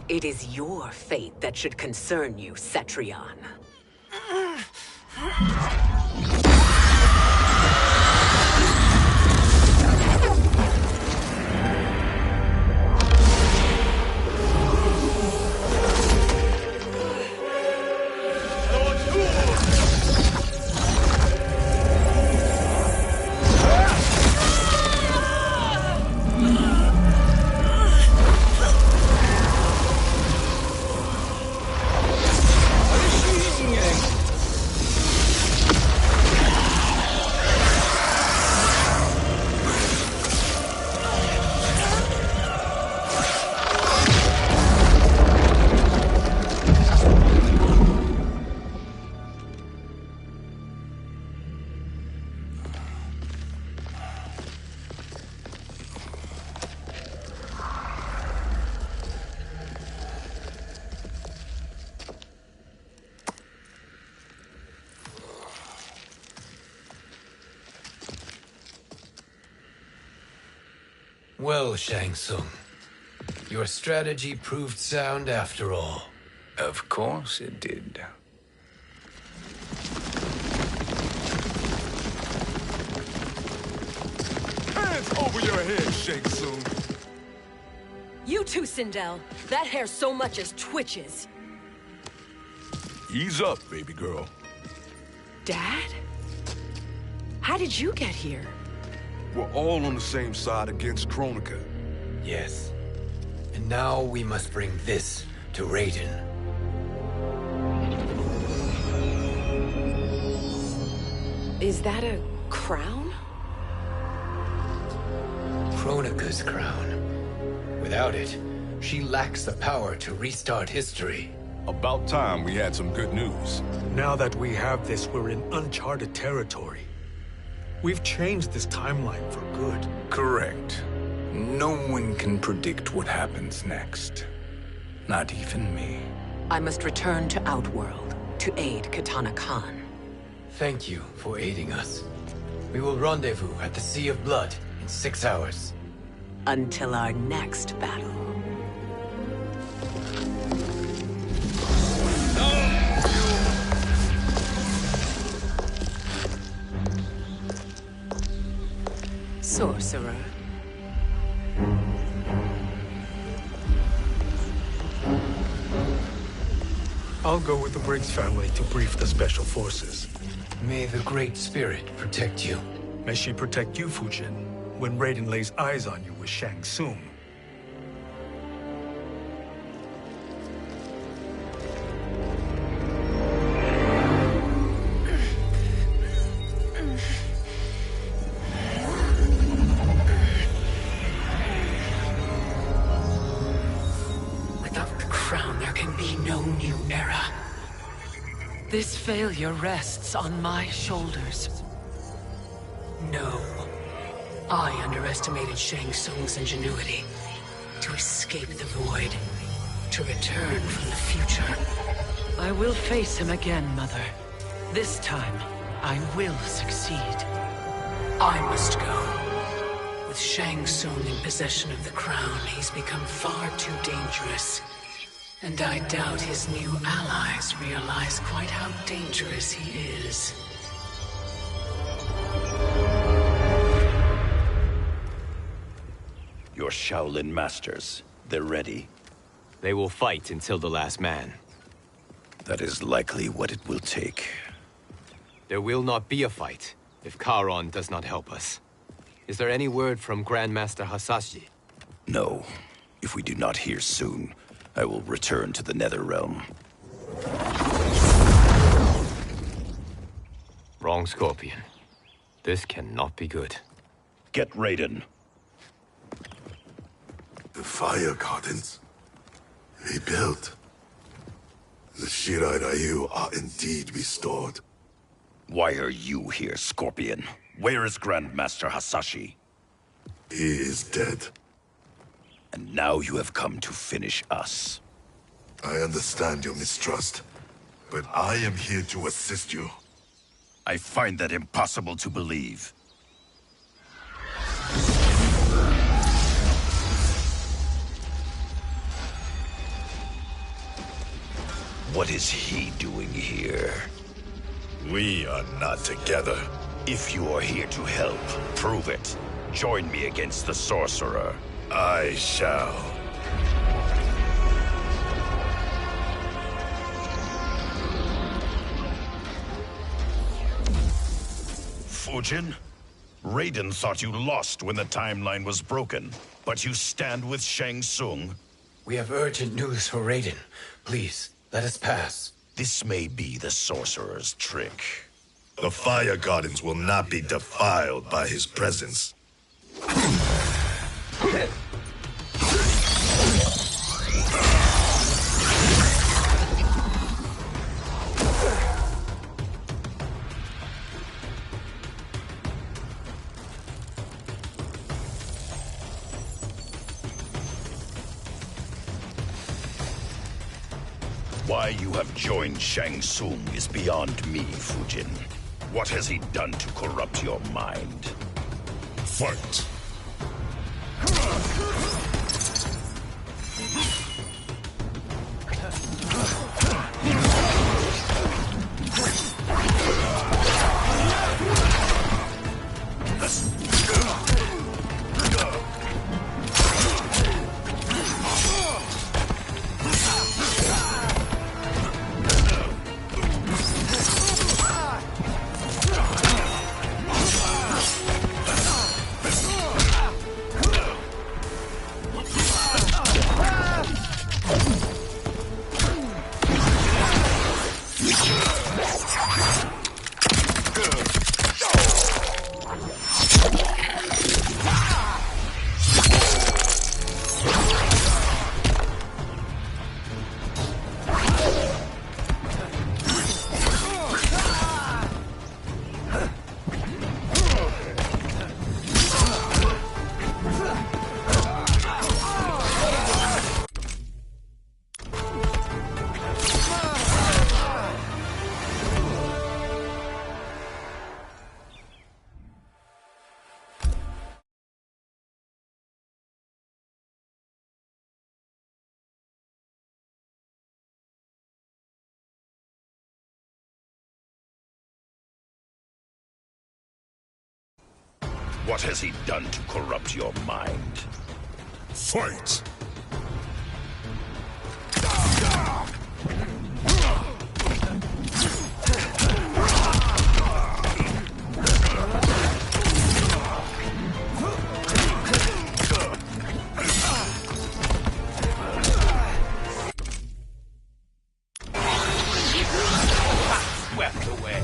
It is your fate that should concern you, Cetrion. Well, Shang Tsung, your strategy proved sound after all. Of course it did. Hands over your head, Shang Tsung. You too, Sindel. That hair so much as twitches. Ease up, baby girl. Dad? How did you get here? We're all on the same side against Kronika. Yes. And now we must bring this to Raiden. Is that a crown? Kronika's crown. Without it, she lacks the power to restart history. About time we had some good news. Now that we have this, we're in uncharted territory. We've changed this timeline for good. Correct. No one can predict what happens next. Not even me. I must return to Outworld to aid Katana Khan. Thank you for aiding us. We will rendezvous at the Sea of Blood in 6 hours. Until our next battle. Sorcerer. I'll go with the Briggs family to brief the Special Forces. May the Great Spirit protect you. May she protect you, Fujin, when Raiden lays eyes on you with Shang Tsung. Without the crown, there can be no new era. This failure rests on my shoulders. No. I underestimated Shang Tsung's ingenuity. To escape the void. To return from the future. I will face him again, Mother. This time, I will succeed. I must go. With Shang Tsung in possession of the crown, he's become far too dangerous. And I doubt his new allies realize quite how dangerous he is. Your Shaolin masters, they're ready. They will fight until the last man. That is likely what it will take. There will not be a fight if Charon does not help us. Is there any word from Grandmaster Hasashi? No. If we do not hear soon, I will return to the Netherrealm. Wrong, Scorpion. This cannot be good. Get Raiden. The Fire Gardens. Rebuilt. The Shirai Ryu are indeed restored. Why are you here, Scorpion? Where is Grandmaster Hasashi? He is dead. And now you have come to finish us. I understand your mistrust, but I am here to assist you. I find that impossible to believe. What is he doing here? We are not together. If you are here to help, prove it. Join me against the Sorcerer. I shall. Fujin? Raiden thought you lost when the timeline was broken, but you stand with Shang Tsung. We have urgent news for Raiden. Please, let us pass. This may be the Sorcerer's trick. The Fire Gardens will not be defiled by his presence. Why you have joined Shang Tsung is beyond me, Fujin. What has he done to corrupt your mind? Fight! What has he done to corrupt your mind? Fight! Swept away.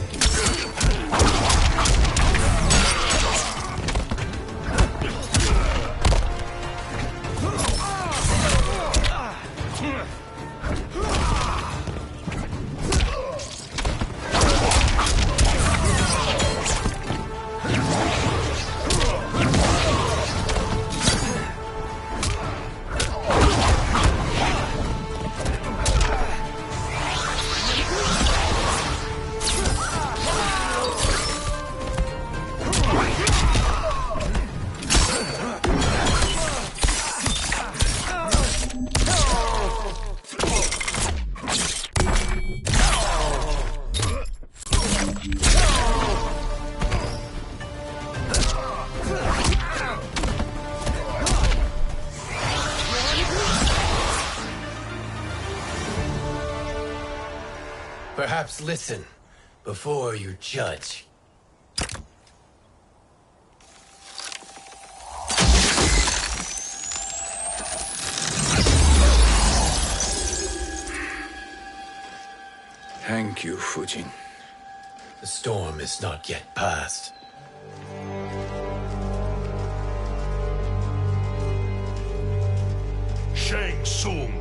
Perhaps listen before you judge. Thank you, Fujin. The storm is not yet past. Shang Tsung!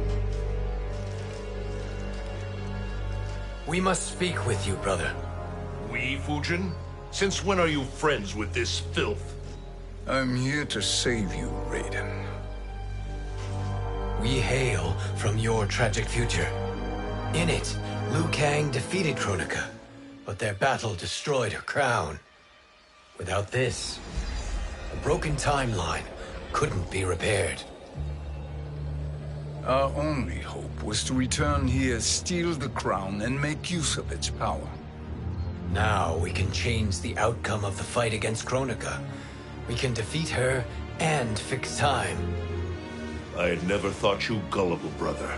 We must speak with you, brother. We, Fujin? Since when are you friends with this filth? I'm here to save you, Raiden. We hail from your tragic future. In it, Liu Kang defeated Kronika, but their battle destroyed her crown. Without this, a broken timeline couldn't be repaired. Our only hope was to return here, steal the crown, and make use of its power. Now we can change the outcome of the fight against Kronika. We can defeat her and fix time. I had never thought you gullible, brother.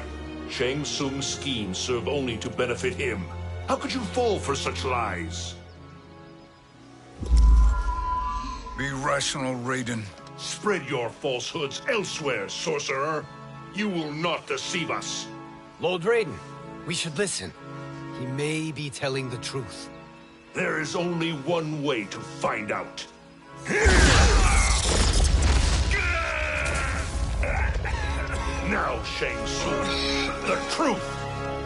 Shang Tsung's schemes serve only to benefit him. How could you fall for such lies? Be rational, Raiden. Spread your falsehoods elsewhere, sorcerer. You will not deceive us. Lord Raiden, we should listen. He may be telling the truth. There is only one way to find out. Now, Shang Tsung, the truth!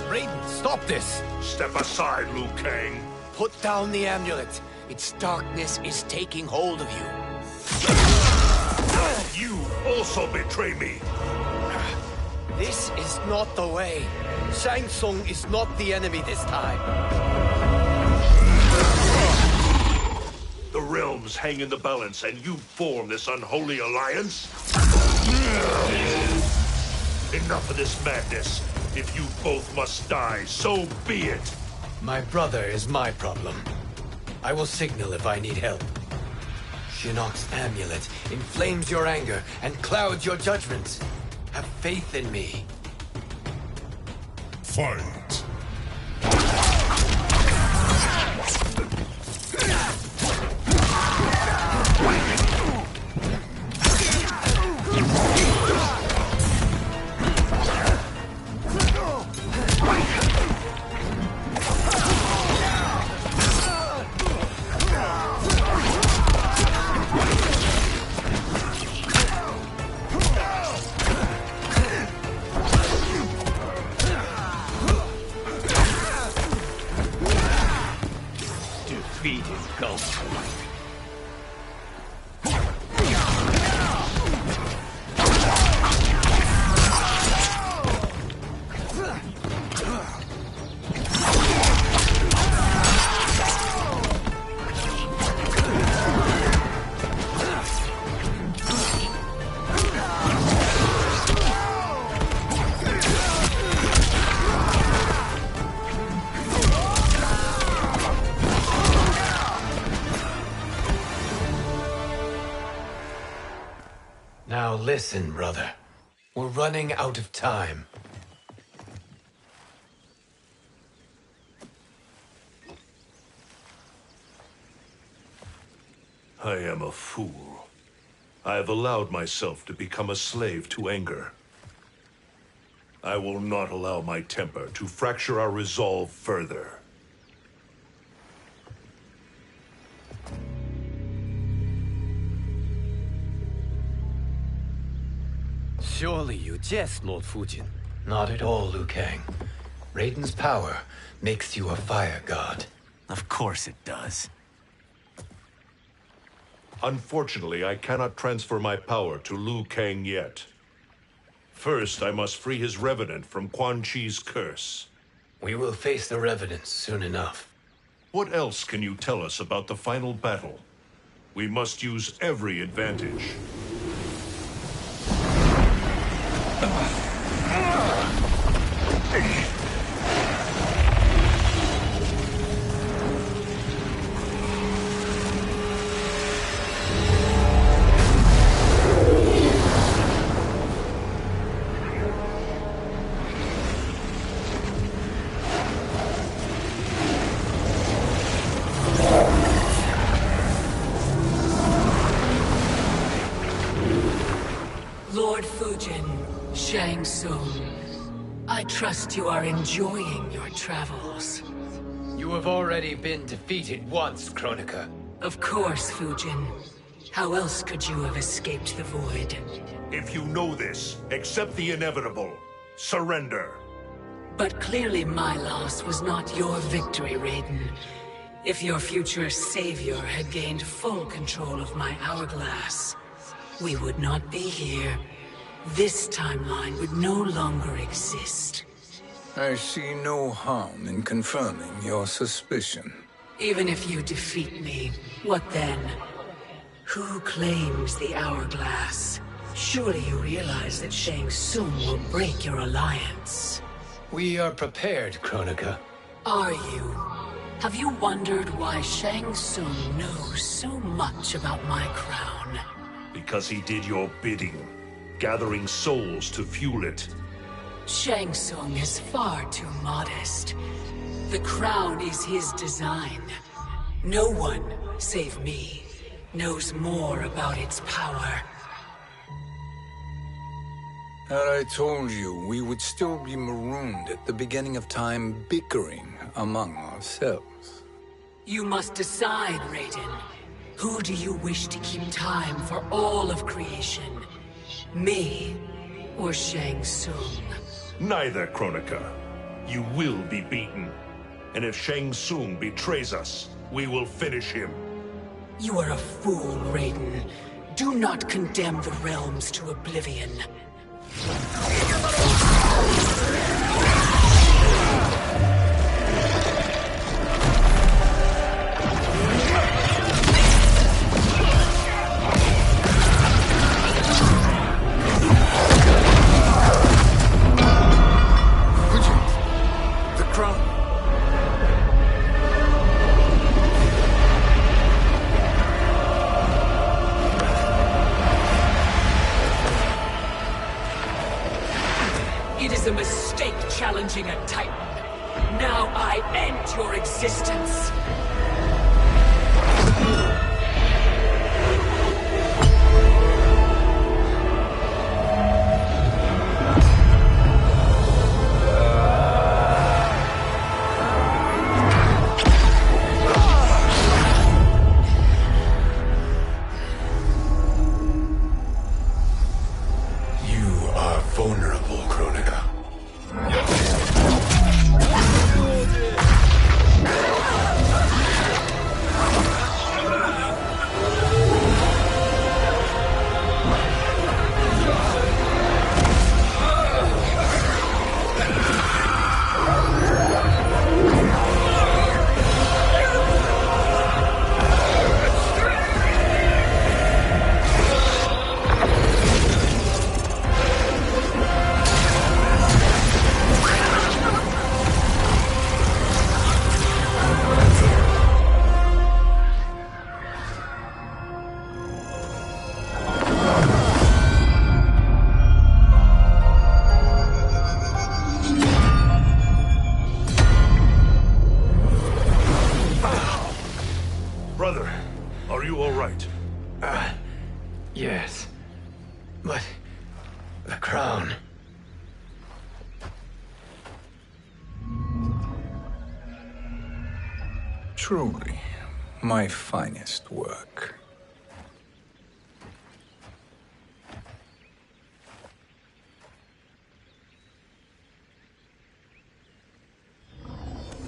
Raiden, stop this! Step aside, Liu Kang. Put down the amulet. Its darkness is taking hold of you. You also betray me. This is not the way. Shang Tsung is not the enemy this time. The realms hang in the balance, and you form this unholy alliance? Enough of this madness. If you both must die, so be it. My brother is my problem. I will signal if I need help. Shinnok's amulet inflames your anger and clouds your judgment. Have faith in me. Fight! Now listen, brother. We're running out of time. I am a fool. I have allowed myself to become a slave to anger. I will not allow my temper to fracture our resolve further. Surely you jest, Lord Fujin. Not at all, Liu Kang. Raiden's power makes you a fire god. Of course it does. Unfortunately, I cannot transfer my power to Liu Kang yet. First, I must free his Revenant from Quan Chi's curse. We will face the Revenants soon enough. What else can you tell us about the final battle? We must use every advantage. Lord Fujin, Shang Tsung, I trust you are enjoying your travels. You have already been defeated once, Kronika. Of course, Fujin. How else could you have escaped the void? If you know this, accept the inevitable. Surrender. But clearly my loss was not your victory, Raiden. If your future savior had gained full control of my hourglass, we would not be here. This timeline would no longer exist. I see no harm in confirming your suspicion. Even if you defeat me, what then? Who claims the hourglass? Surely you realize that Shang Tsung will break your alliance. We are prepared, Kronika. Are you? Have you wondered why Shang Tsung knows so much about my crown? Because he did your bidding, gathering souls to fuel it. Shang Tsung is far too modest. The crown is his design. No one, save me, knows more about its power. Had I told you, we would still be marooned at the beginning of time, bickering among ourselves. You must decide, Raiden. Who do you wish to keep time for all of creation? Me or Shang Tsung? Neither, Kronika. You will be beaten. And if Shang Tsung betrays us, we will finish him. You are a fool, Raiden. Do not condemn the realms to oblivion. It is a mistake challenging a Titan. Now I end your existence. You are vulnerable, Kronika. But the crown... Truly, my finest work.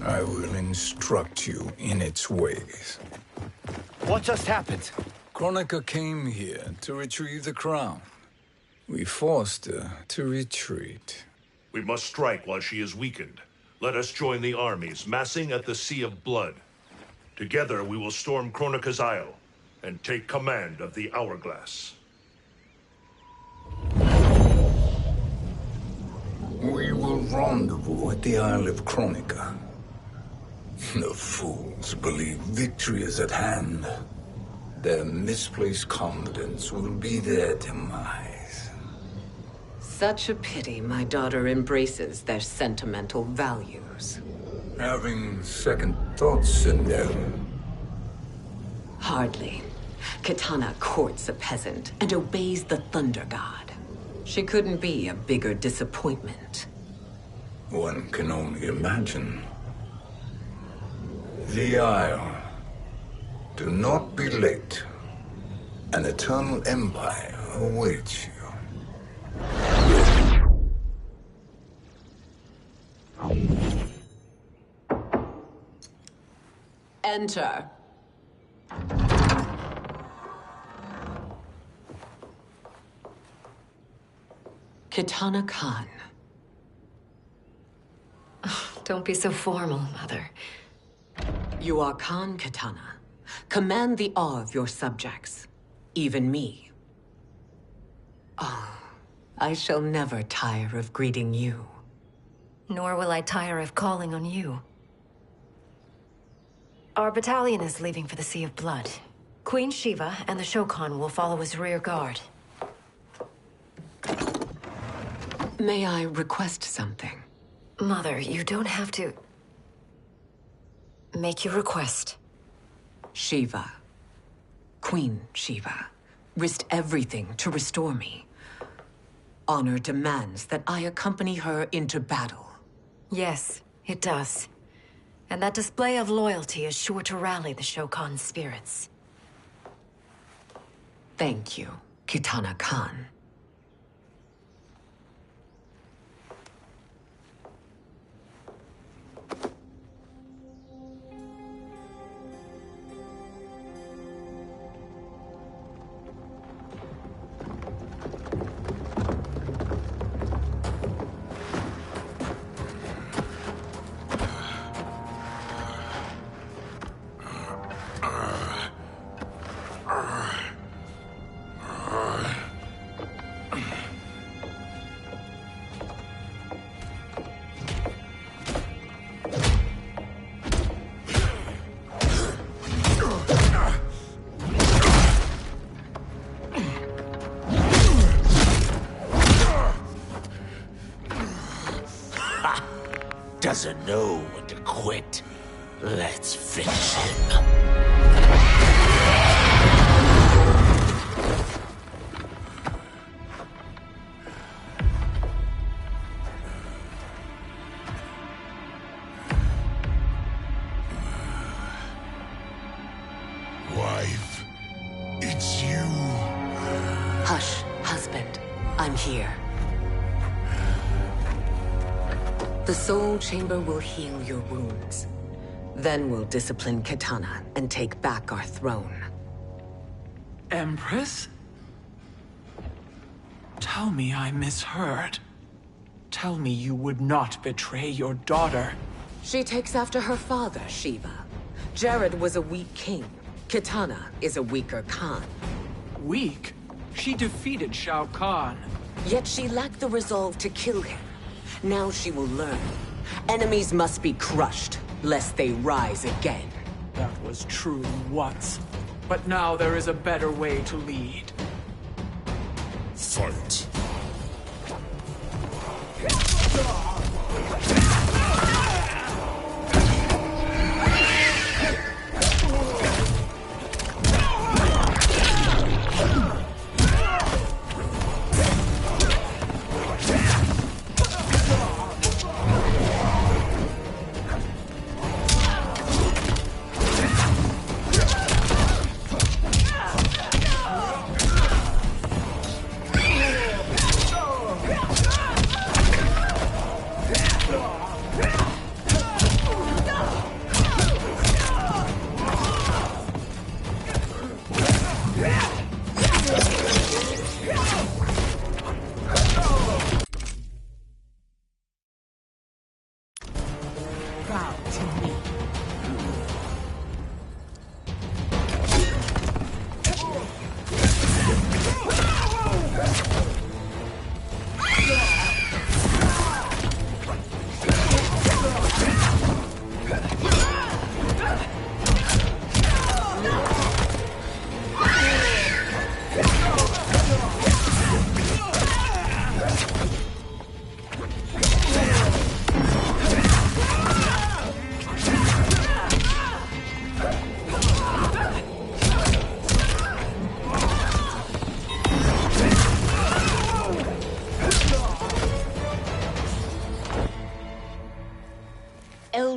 I will instruct you in its ways. What just happened? Kronika came here to retrieve the crown. We forced her to retreat. We must strike while she is weakened. Let us join the armies, massing at the Sea of Blood. Together we will storm Kronika's Isle and take command of the Hourglass. We will rendezvous at the Isle of Kronika. The fools believe victory is at hand. Their misplaced confidence will be their demise. Such a pity my daughter embraces their sentimental values. Having second thoughts in them. Hardly. Kitana courts a peasant and obeys the Thunder God. She couldn't be a bigger disappointment. One can only imagine. The Isle. Do not be late. An eternal empire awaits you. Enter. Kitana Khan. Don't be so formal, Mother. You are Khan Kitana. Command the awe of your subjects. Even me. Oh, I shall never tire of greeting you. Nor will I tire of calling on you. Our battalion is leaving for the Sea of Blood. Queen Shiva and the Shokan will follow as rear guard. May I request something? Mother, you don't have to... make your request. Shiva. Queen Shiva. Risked everything to restore me. Honor demands that I accompany her into battle. Yes, it does. And that display of loyalty is sure to rally the Shokan's spirits. Thank you, Kitana Khan. Doesn't know when to quit. Let's finish him. Wife, it's you. Hush, husband. I'm here. The Soul Chamber will heal your wounds. Then we'll discipline Kitana and take back our throne. Empress? Tell me I misheard. Tell me you would not betray your daughter. She takes after her father, Shiva. Jared was a weak king. Kitana is a weaker Khan. Weak? She defeated Shao Kahn. Yet she lacked the resolve to kill him. Now she will learn. Enemies must be crushed, lest they rise again. That was true once. But now there is a better way to lead. Fight.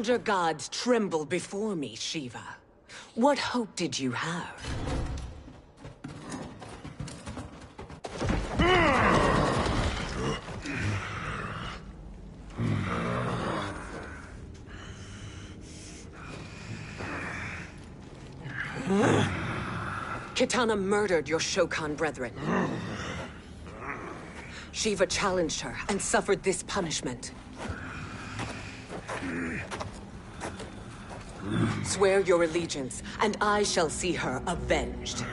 elder gods tremble before me, Shiva. What hope did you have? Kitana murdered your Shokan brethren. Shiva challenged her and suffered this punishment. Swear your allegiance, and I shall see her avenged.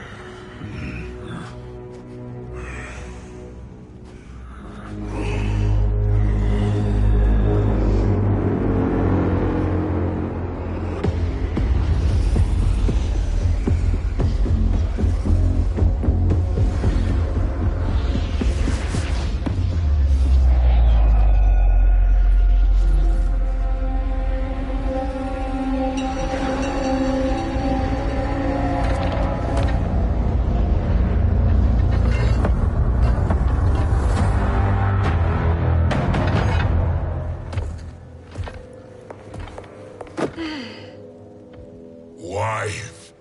Wife,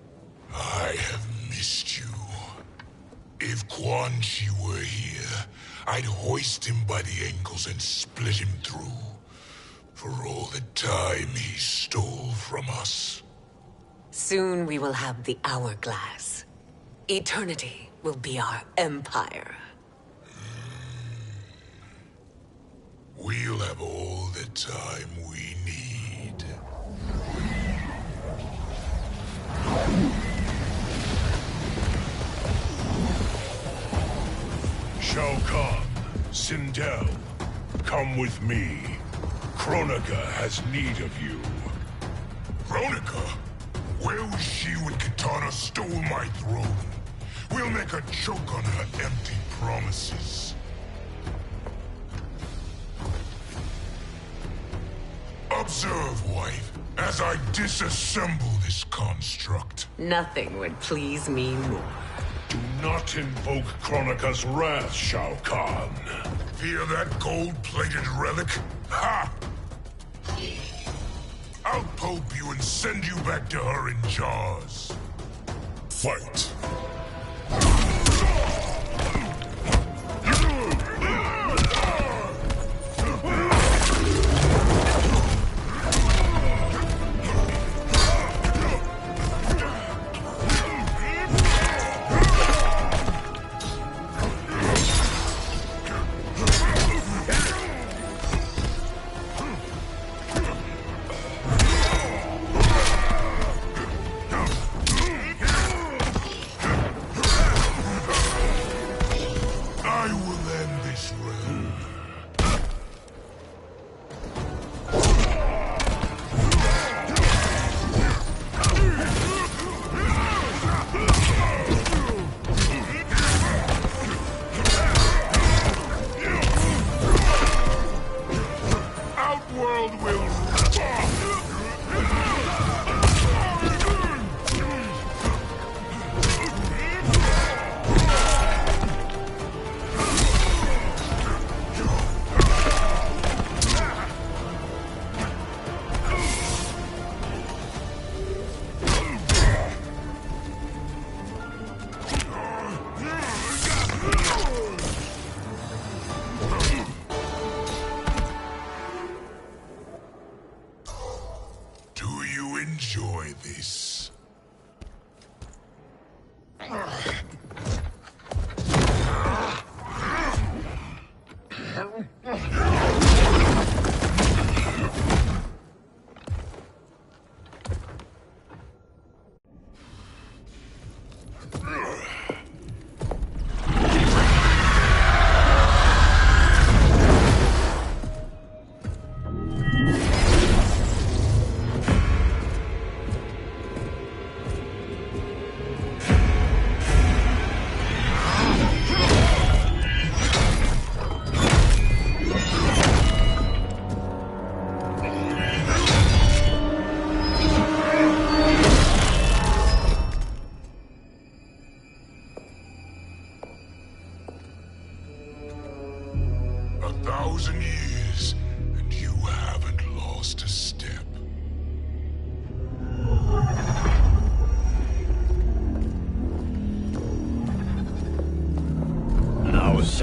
I have missed you. If Quan Chi were here, I'd hoist him by the ankles and split him through. For all the time he stole from us. Soon we will have the hourglass. Eternity will be our empire. We'll have all the time we need. Shao Kahn, Sindel, come with me. Kronika has need of you. Kronika? Where was she when Kitana stole my throne? We'll make her choke on her empty promises. Observe, wife, as I disassemble this construct. Nothing would please me more. Do not invoke Kronika's wrath, Shao Kahn. Fear that gold-plated relic? Ha! I'll pulp you and send you back to her in jars. Fight! Enjoy this.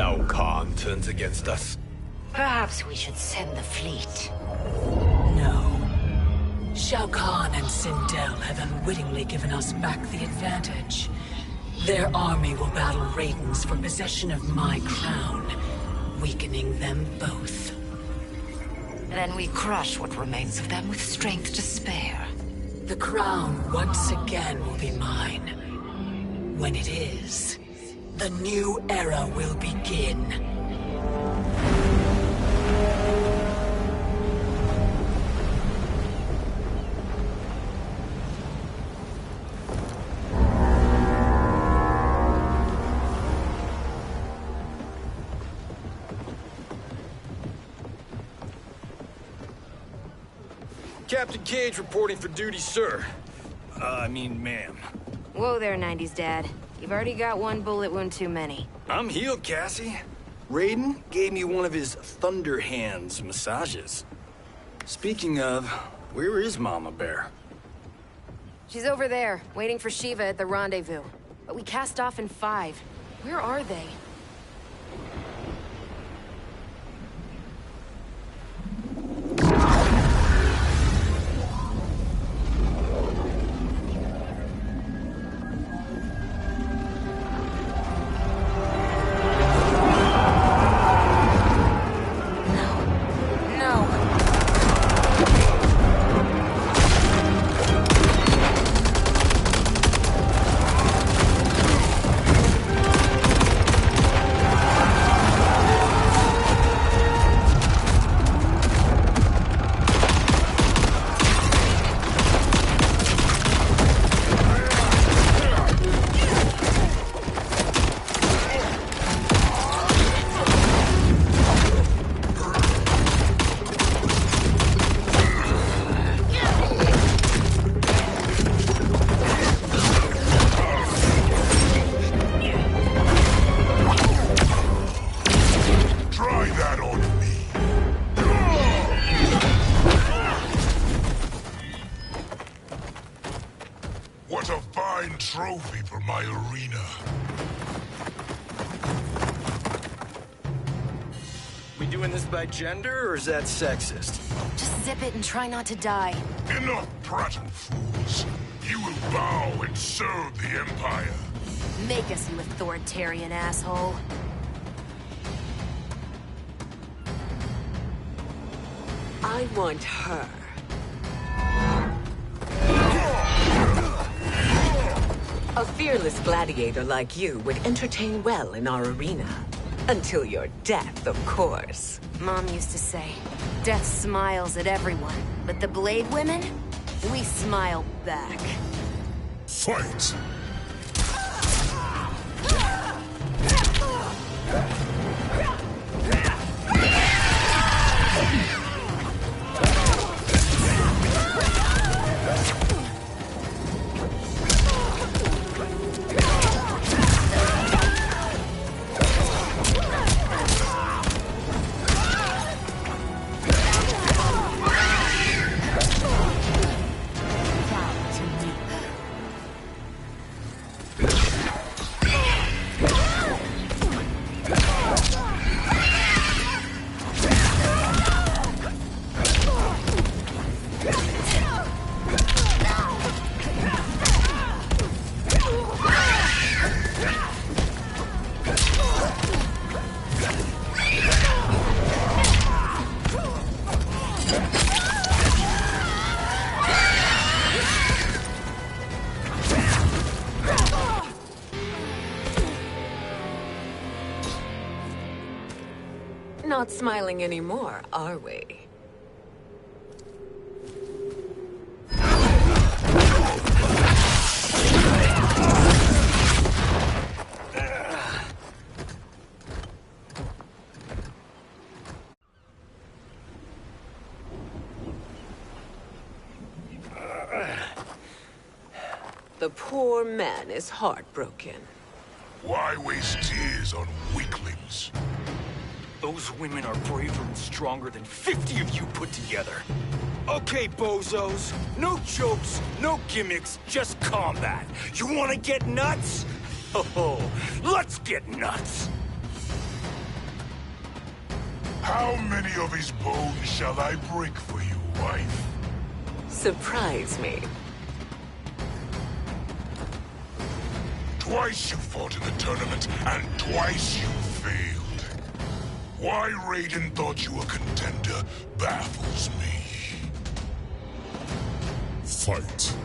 Shao Kahn turns against us. Perhaps we should send the fleet. No. Shao Kahn and Sindel have unwittingly given us back the advantage. Their army will battle Raidens for possession of my crown, weakening them both. Then we crush what remains of them with strength to spare. The crown once again will be mine. When it is, the new era will begin. Captain Cage reporting for duty, sir. I mean, ma'am. Whoa there, 90s dad. You've already got one bullet wound too many. I'm healed, Cassie. Raiden gave me one of his Thunder Hands massages. Speaking of, where is Mama Bear? She's over there, waiting for Shiva at the rendezvous. But we cast off in 5. Where are they? What a fine trophy for my arena. We doing this by gender, or is that sexist? Just zip it and try not to die. Enough prattle, fools. You will bow and serve the Empire. Make us, you authoritarian asshole. I want her. A fearless gladiator like you would entertain well in our arena. Until your death, of course. Mom used to say, death smiles at everyone, but the Blade women, we smile back. Fight! Not smiling anymore, are we? The poor man is heartbroken. Why waste tears on weaklings? Those women are braver and stronger than 50 of you put together. Okay, bozos. No jokes, no gimmicks, just combat. You wanna get nuts? Oh, let's get nuts! How many of his bones shall I break for you, wife? Surprise me. Twice you fought in the tournament, and twice you failed. Why Raiden thought you a contender baffles me. Fight.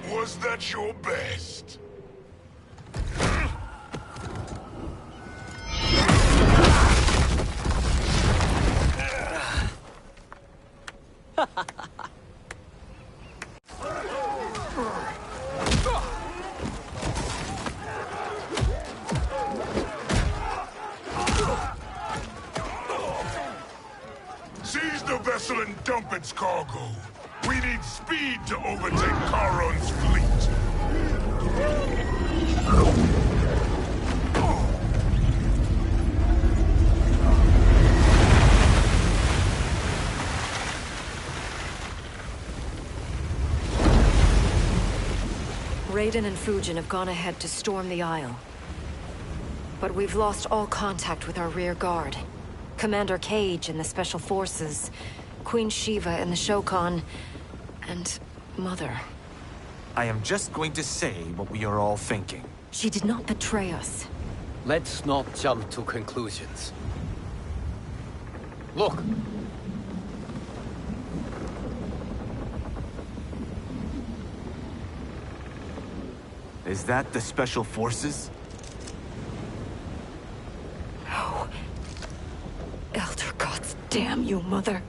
Was that your best? Seize the vessel and dump its cargo. We need speed to overtake Charon's fleet. Raiden and Fujin have gone ahead to storm the Isle. But we've lost all contact with our rear guard. Commander Cage and the Special Forces, Queen Shiva and the Shokan, and Mother. I am just going to say what we are all thinking. She did not betray us. Let's not jump to conclusions. Look! Is that the Special Forces? No. Elder gods damn you, Mother.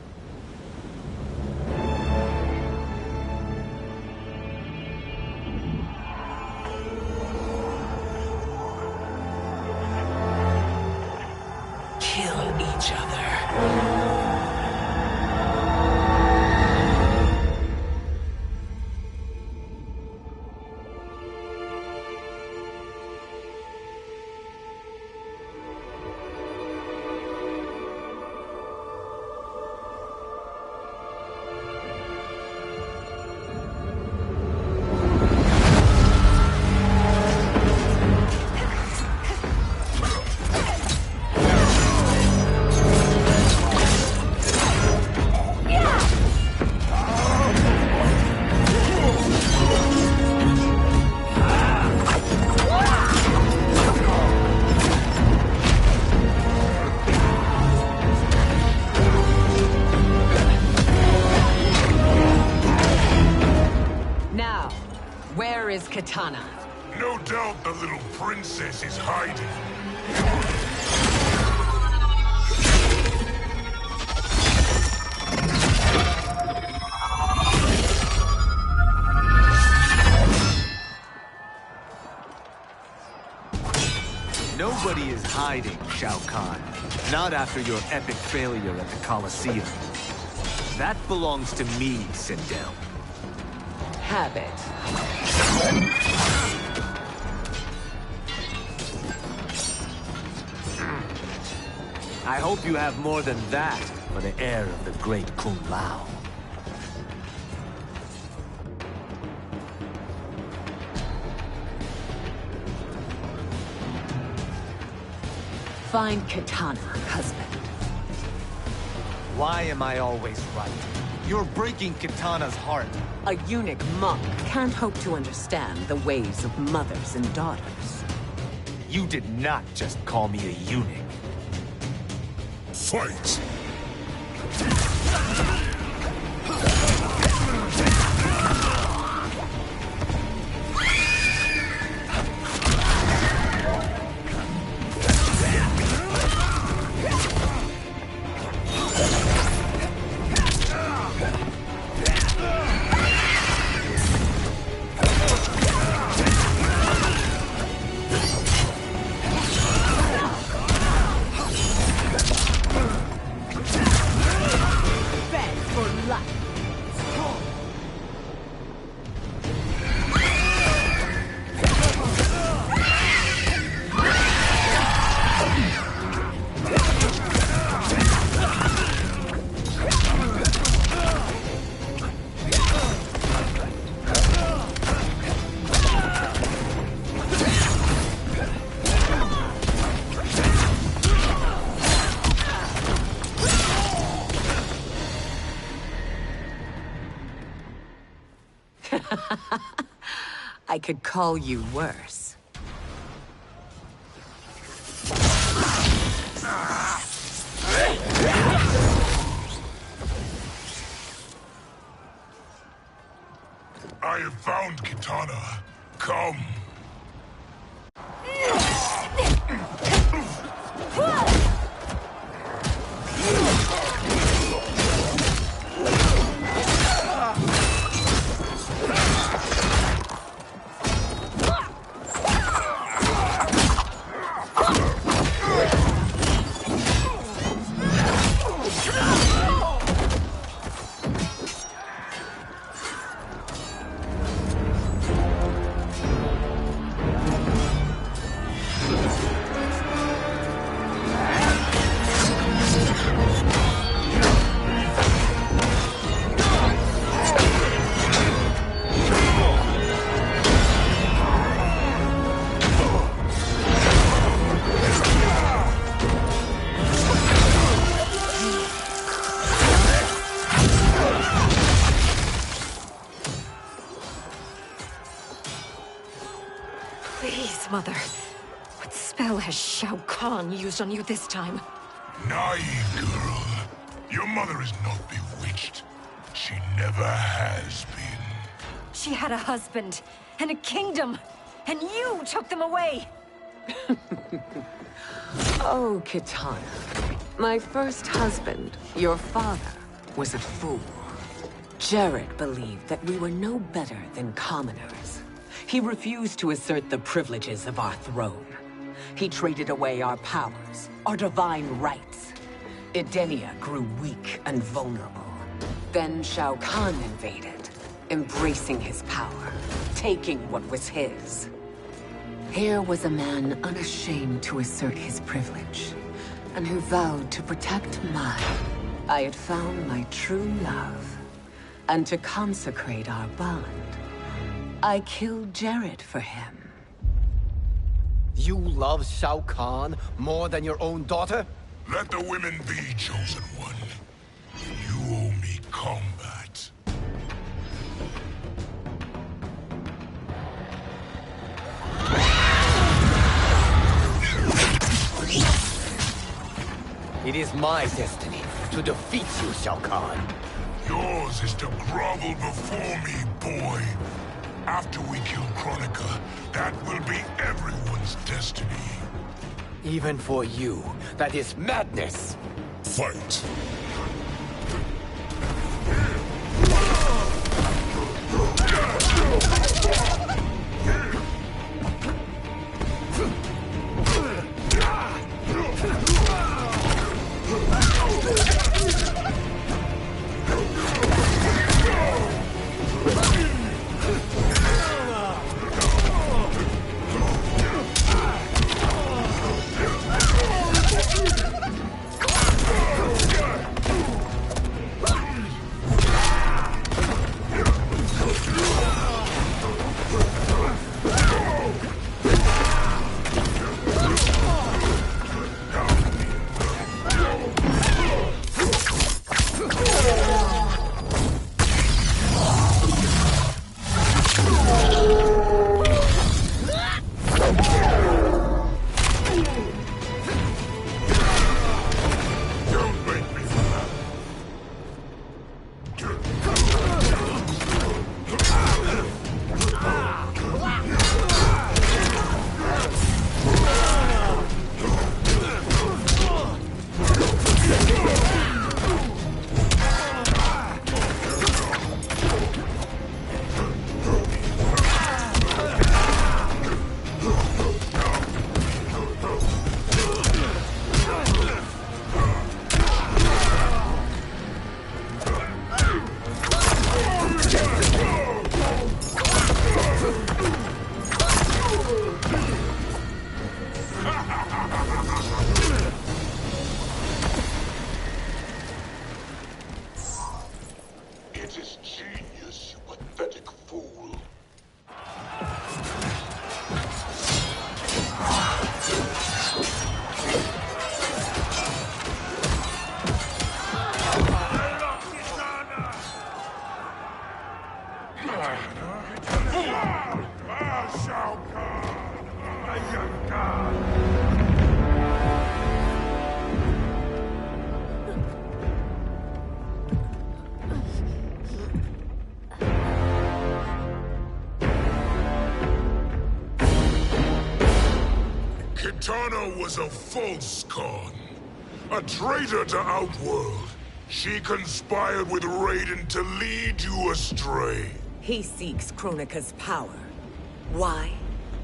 Kill each other. Where is Katana? No doubt the little princess is hiding. Nobody is hiding, Shao Kahn. Not after your epic failure at the Colosseum. That belongs to me, Sindel. Have it. I hope you have more than that for the heir of the great Kung Lao. Find Kitana, husband. Why am I always right? You're breaking Kitana's heart. A eunuch monk can't hope to understand the ways of mothers and daughters. You did not just call me a eunuch. Fight! I could call you worse. I have found Kitana. Come. Please, Mother. What spell has Shao Kahn used on you this time? Naive girl. Your mother is not bewitched. She never has been. She had a husband and a kingdom, and you took them away! Oh, Kitana. My first husband, your father, was a fool. Jared believed that we were no better than commoners. He refused to assert the privileges of our throne. He traded away our powers, our divine rights. Edenia grew weak and vulnerable. Then Shao Kahn invaded, embracing his power, taking what was his. Here was a man unashamed to assert his privilege, and who vowed to protect mine. I had found my true love, and to consecrate our bond, I killed Jared for him. You love Shao Kahn more than your own daughter? Let the women be, chosen one. You owe me combat. It is my destiny to defeat you, Shao Kahn. Yours is to grovel before me, boy. After we kill Kronika, that will be everyone's destiny. Even for you, that is madness. Fight. Kitana was a false con. A traitor to Outworld. She conspired with Raiden to lead you astray. He seeks Kronika's power. Why?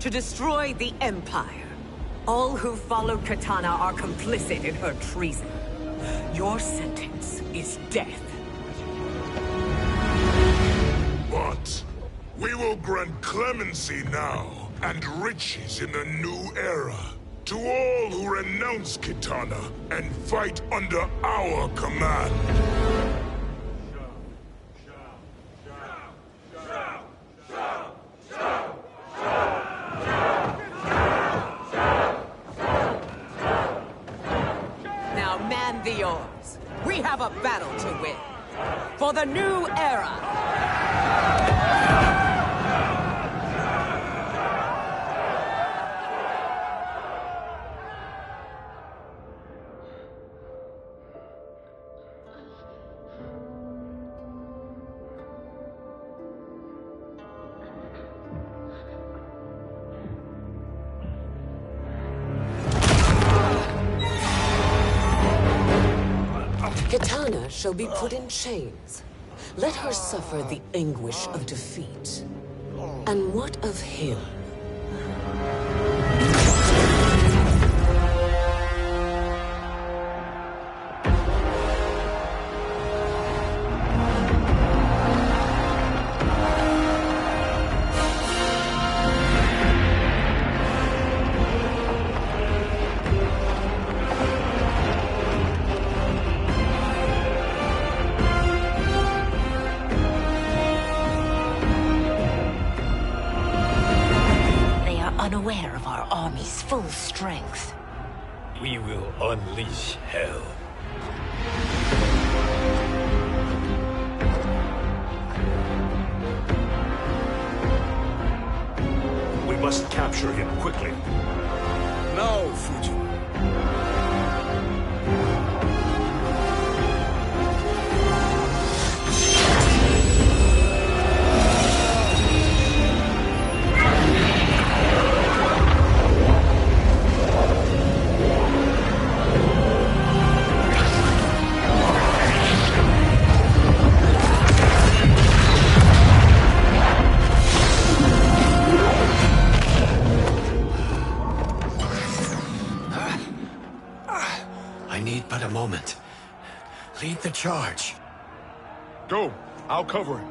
To destroy the Empire. All who followed Kitana are complicit in her treason. Your sentence is death. But we will grant clemency now and riches in the new era to all who renounce Kitana and fight under our command. Now man the oars. We have a battle to win. For the new era. Kitana shall be put in chains. Let her suffer the anguish of defeat. And what of him? Unaware of our army's full strength. We will unleash hell. We must capture him quickly. No, Fujin. I need but a moment. Lead the charge. Go. I'll cover him.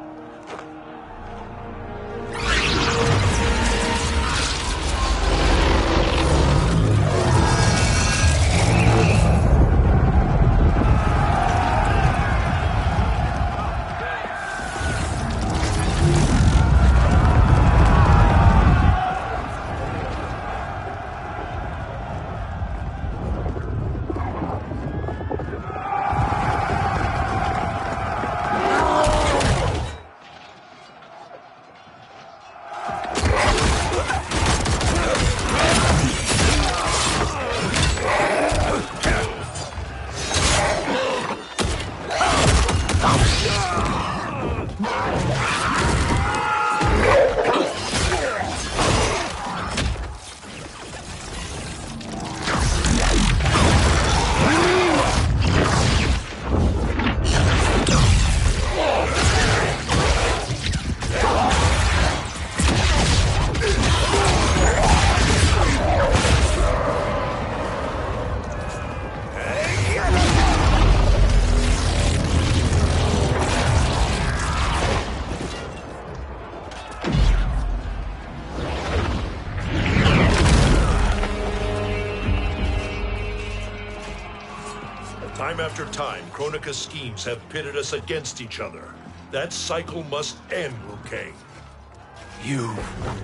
Time after time, Kronika's schemes have pitted us against each other. That cycle must end, Liu Kang. You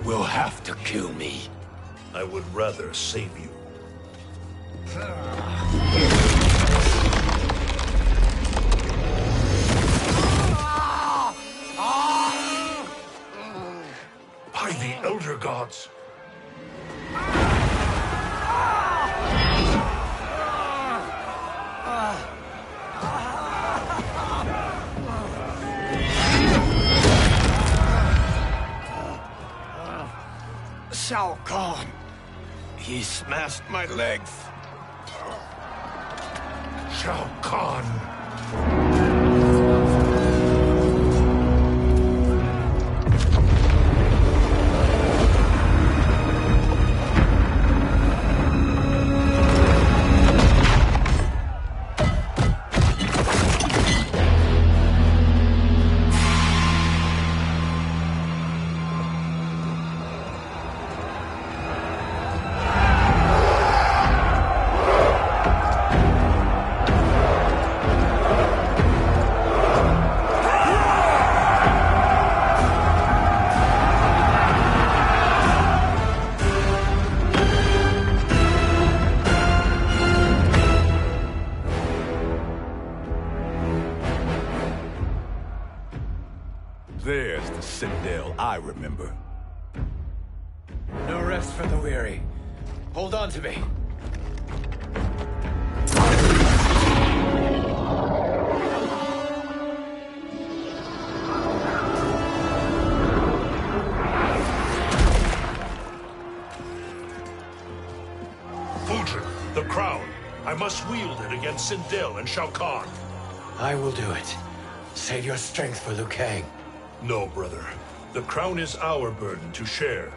will have to kill me. I would rather save you. By the Elder Gods! Shao Kahn! He smashed my legs! Shao Kahn! There's the Citadel I remember. No rest for the weary. Hold on to me. Fujin, the crown. I must wield it against Sindel and Shao Kahn. I will do it. Save your strength for Liu Kang. No, brother. The crown is our burden to share.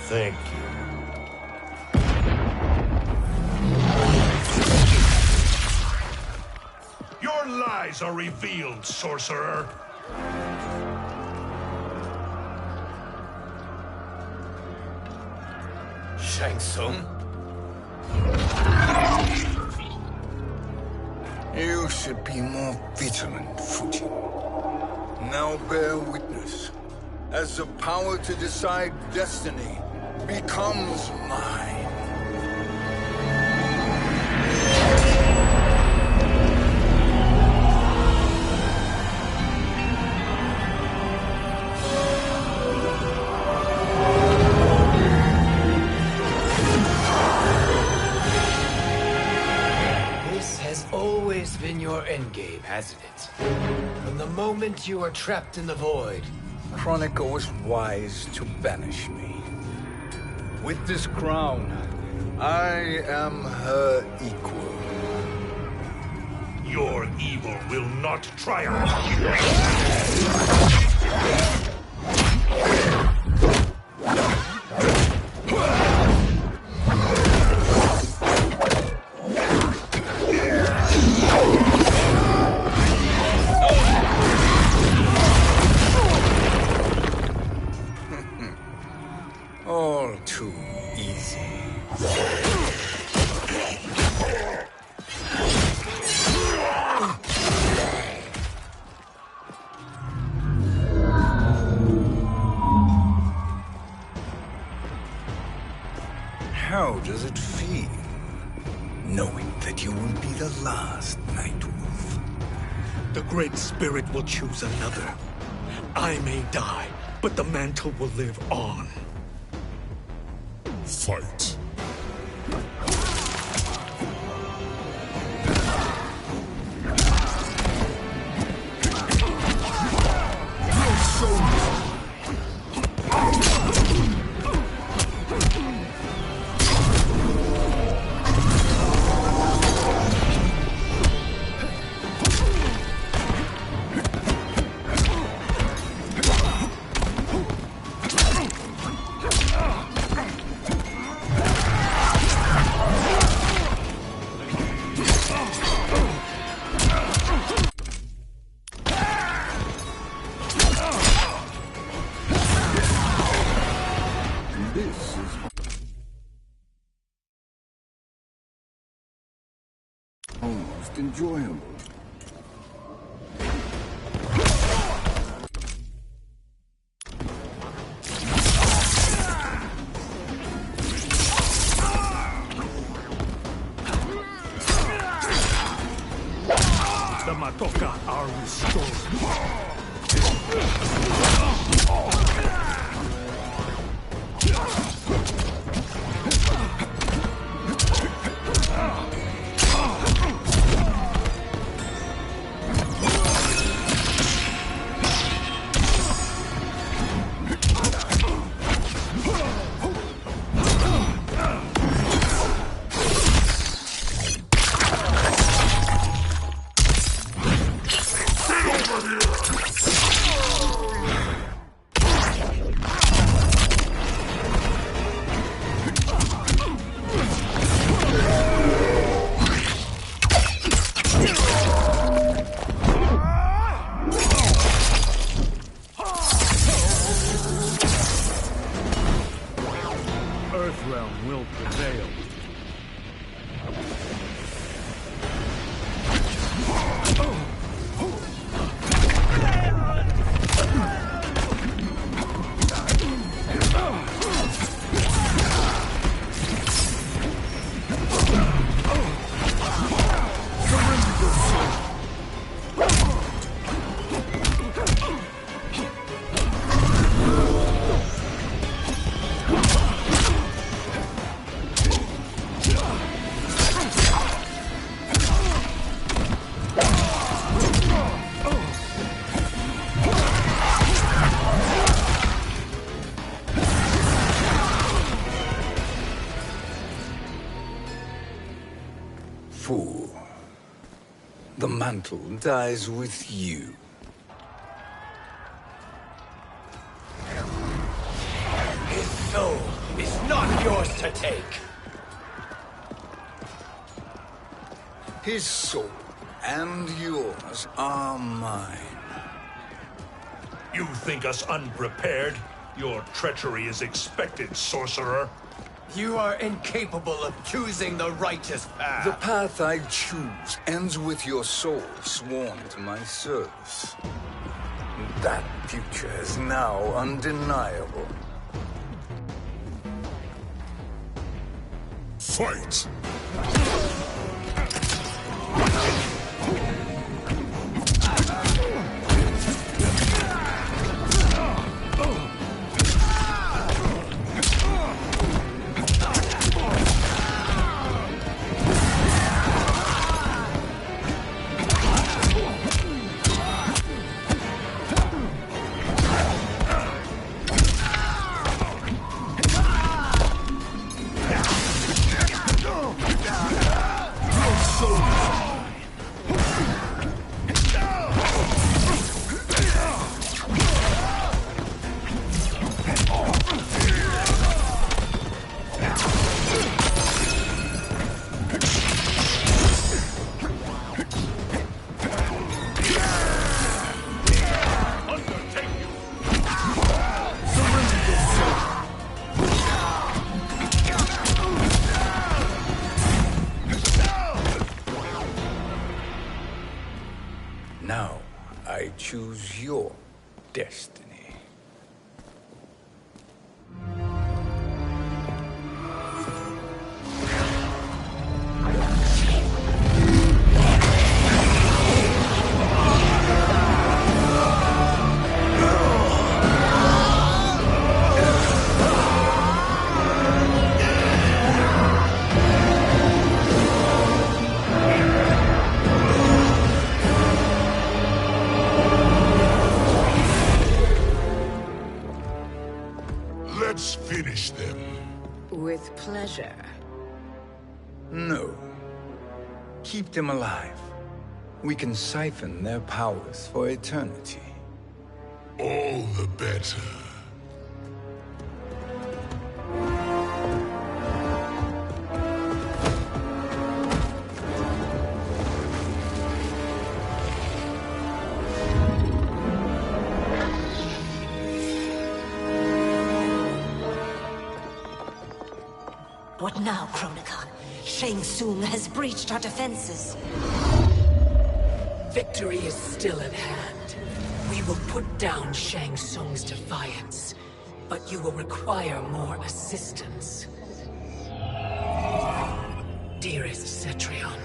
Thank you. Your lies are revealed, sorcerer. Shang Tsung? You should be more vigilant, Fujin. Now bear witness. As the power to decide destiny becomes mine. Always been your endgame, hasn't it? From the moment you were trapped in the void. Kronika was wise to banish me. With this crown, I am her equal. Your evil will not triumph. All too easy. How does it feel, knowing that you will be the last Nightwolf? The Great Spirit will choose another. I may die, but the mantle will live on. Fight. Almost enjoyable. The Matoka are restored. prevail. Fool. The mantle dies with you. His soul is not yours to take. His soul and yours are mine. You think us unprepared? Your treachery is expected, sorcerer. You are incapable of choosing the righteous path. The path I choose ends with your soul sworn to my service. That future is now undeniable. Fight! Now, I choose your destiny. Let's finish them. With pleasure. No. Keep them alive. We can siphon their powers for eternity. All the better. What now, Chronicon? Shang Tsung has breached our defenses. Victory is still at hand. We will put down Shang Tsung's defiance, but you will require more assistance. Dearest Cetrion,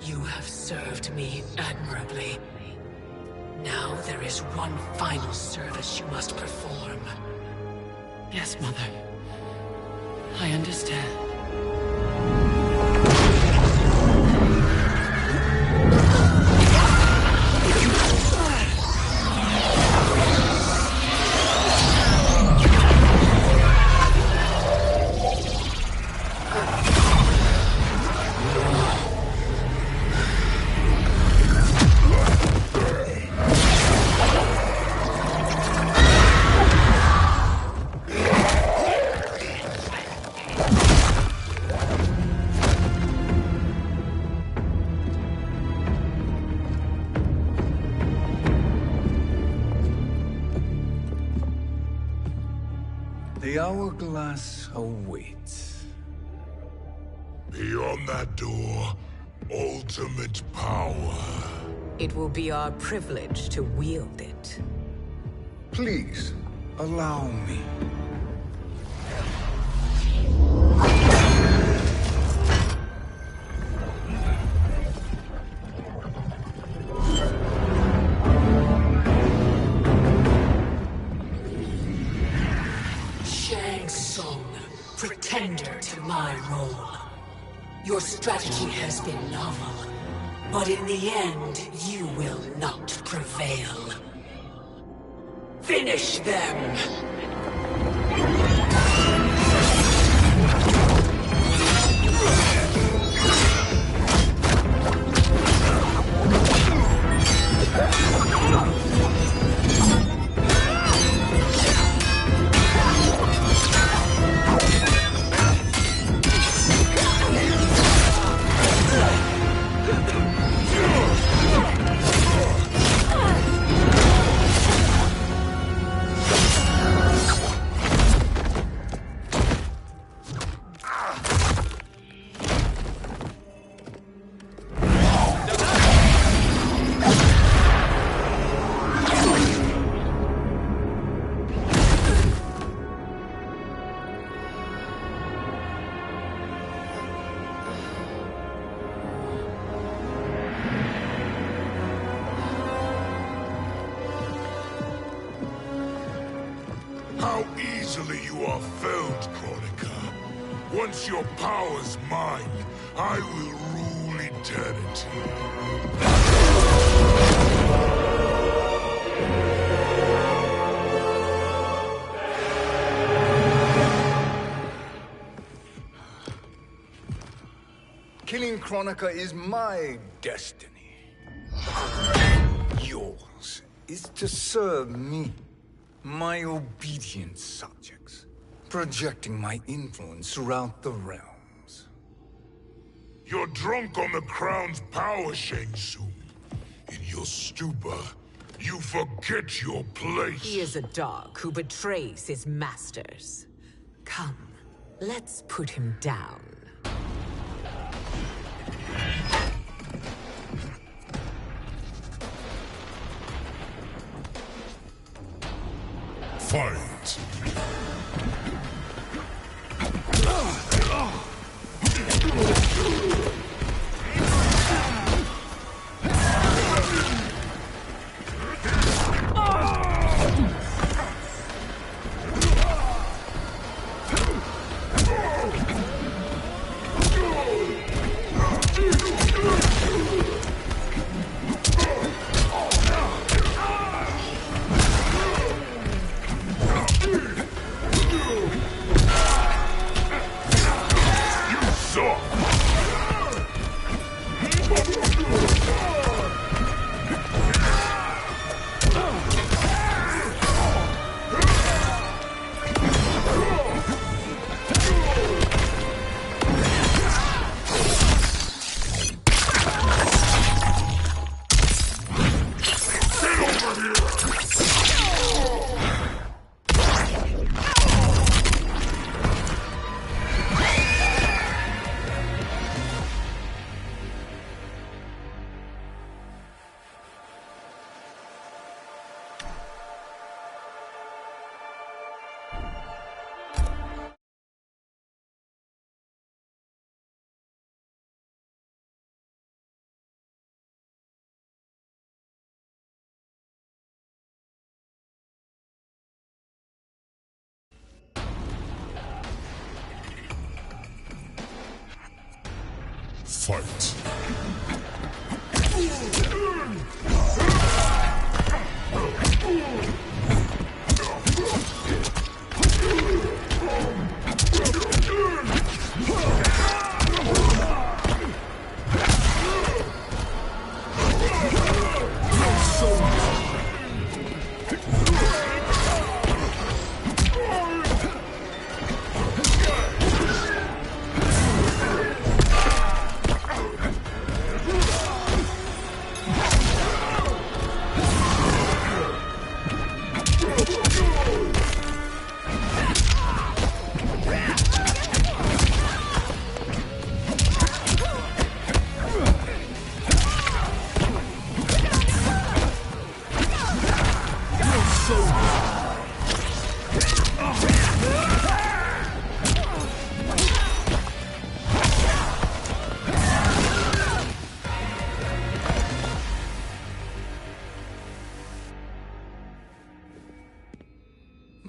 you have served me admirably. Now there is one final service you must perform. Yes, Mother. I understand. The hourglass awaits. Beyond that door, ultimate power. It will be our privilege to wield it. Please, allow me. Shang Tsung, pretender to my role. Your strategy has been novel, but in the end, you will not prevail. Finish them! How easily you are felled, Kronika. Once your power's mine, I will rule eternity. Killing Kronika is my destiny. Yours is to serve me, my obedient subjects, projecting my influence throughout the realms. You're drunk on the crown's power, Shang Tsung. In your stupor, you forget your place. He is a dog who betrays his masters. Come, let's put him down. Fight! Fight!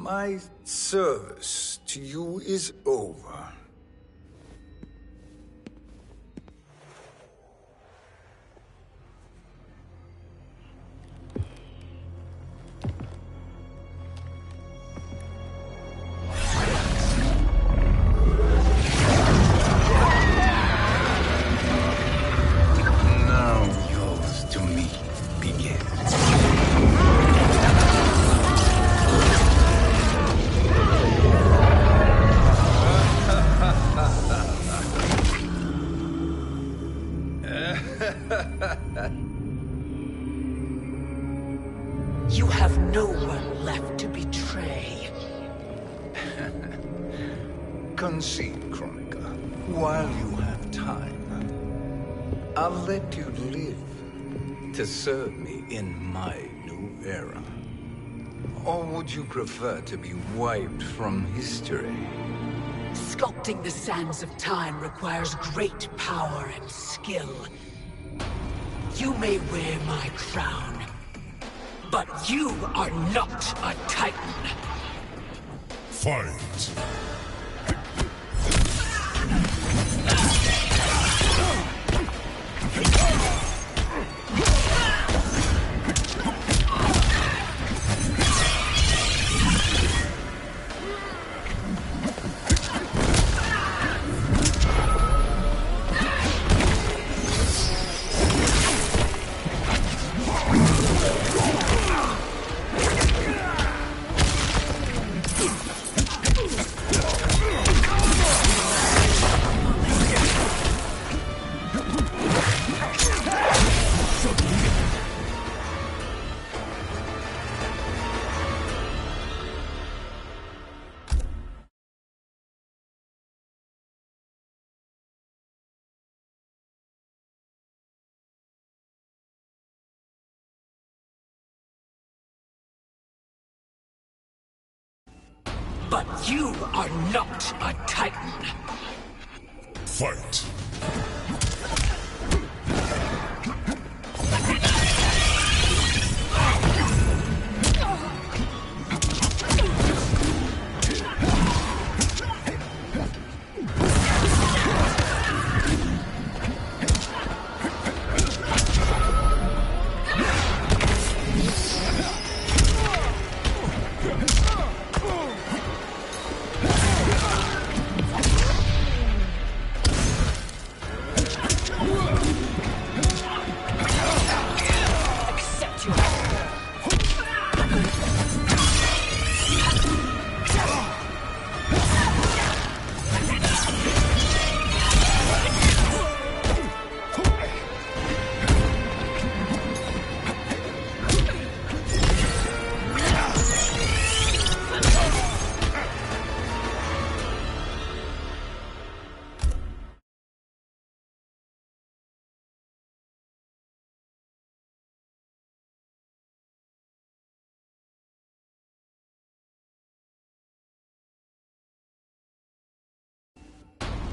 My service to you is over. Now yours to me begins. You have no one left to betray. Concede, Chronica, while you have time. I'll let you live to serve me in my new era. Or would you prefer to be wiped from history? Sculpting the sands of time requires great power and skill. You may wear my crown, but you are not a Titan. Fight! But you are not a Titan. Fight!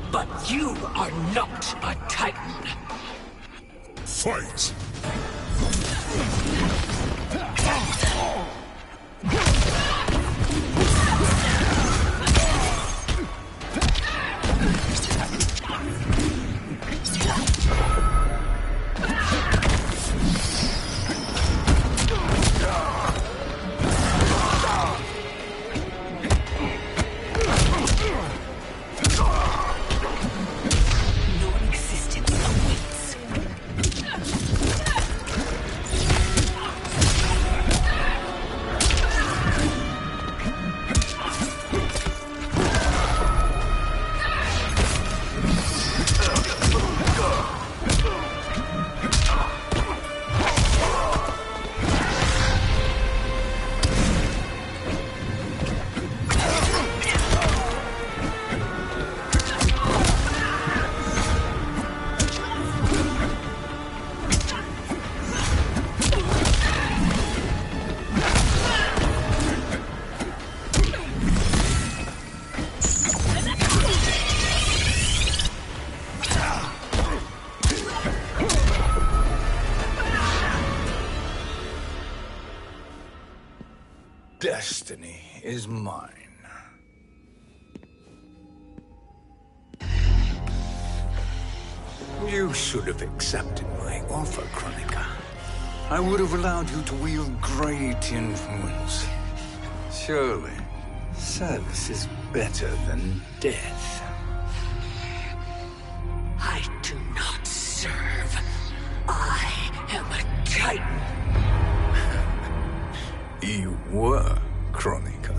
But you are not a Titan. Fight! Non-existence awaits. destiny is mine. You should have accepted my offer, Kronika. I would have allowed you to wield great influence. Surely, service is better than death. I do not serve. I am a Titan. You were, Kronika.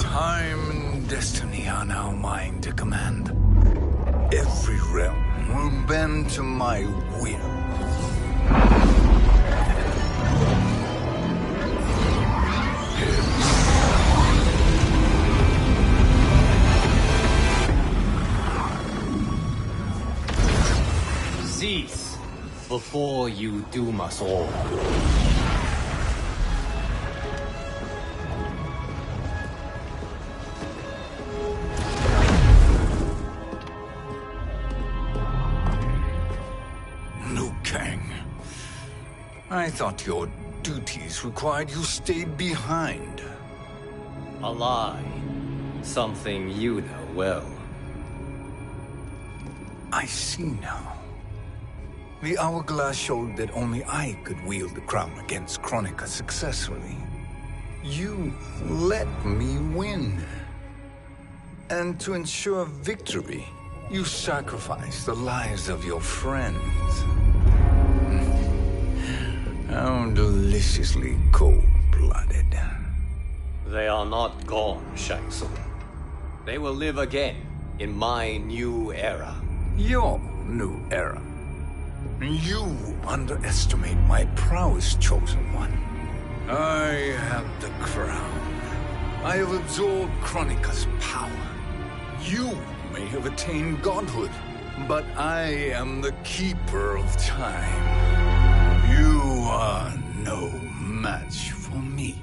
Time and destiny are now mine to command. Every realm will bend to my will. Cease before you doom us all. Liu Kang. I thought your duties required you stayed behind. A lie. Something you know well. I see now. The hourglass showed that only I could wield the crown against Kronika successfully. You let me win. And to ensure victory, you sacrificed the lives of your friends. How deliciously cold-blooded. They are not gone, Shang Tsung. They will live again in my new era. Your new era. You underestimate my prowess, Chosen One. I have the crown. I have absorbed Kronika's power. You may have attained godhood, but I am the keeper of time. You are no match for me.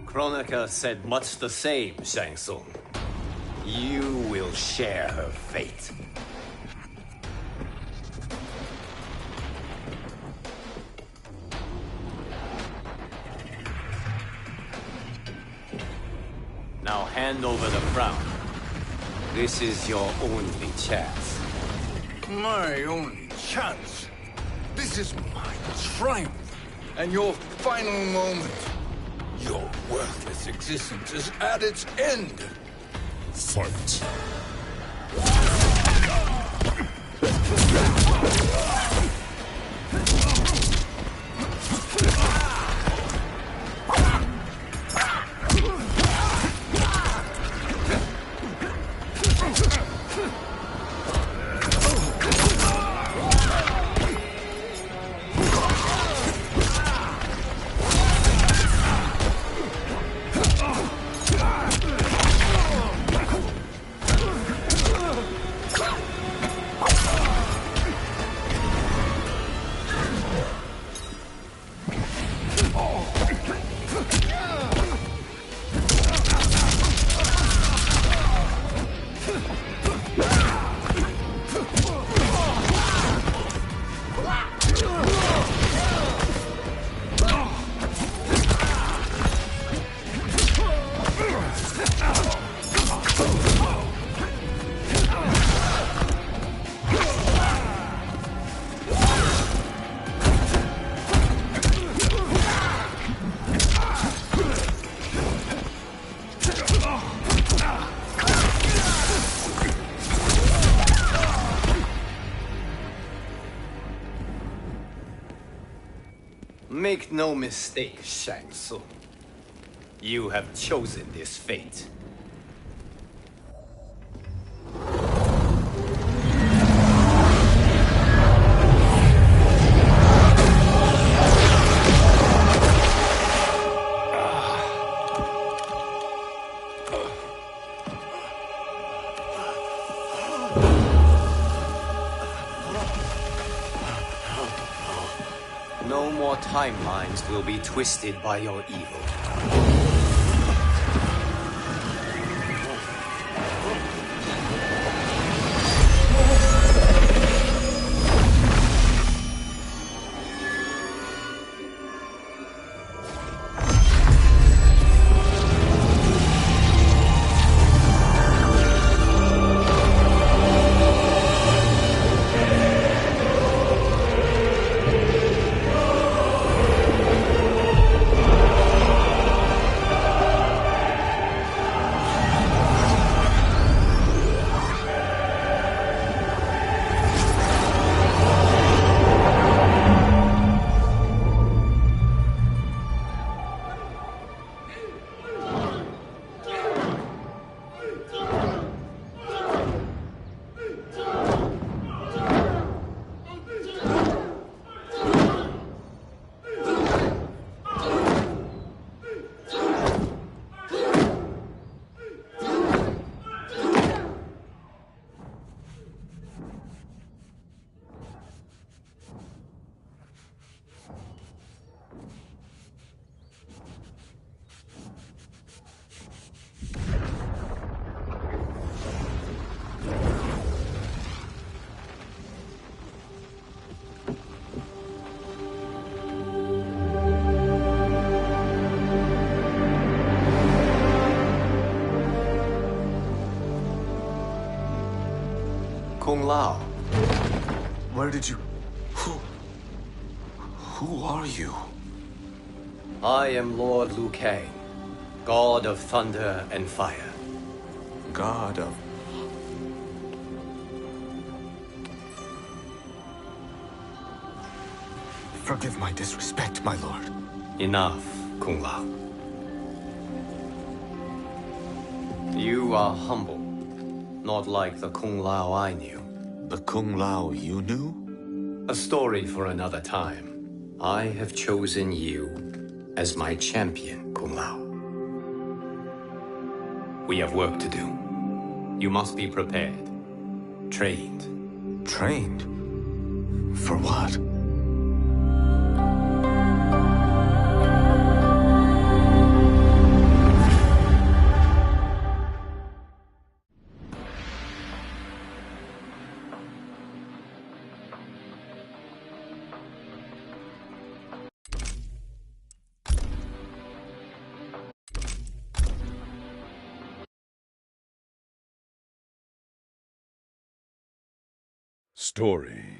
Kronika said much the same, Shang Tsung. You will share her fate. Now hand over the crown. This is your only chance. My only chance? This is my triumph, and your final moment. Your worthless existence is at its end. Fight. Make no mistake, Shang Tsung. You have chosen this fate. No more timelines will be twisted by your evil. Kung Lao. Where did you... Who are you? I am Lord Liu Kang, God of Thunder and Fire. God of... Forgive my disrespect, my lord. Enough, Kung Lao. You are humble, not like the Kung Lao I knew. The Kung Lao you knew? A story for another time. I have chosen you as my champion, Kung Lao. We have work to do. You must be prepared. Trained. Trained? For what? Story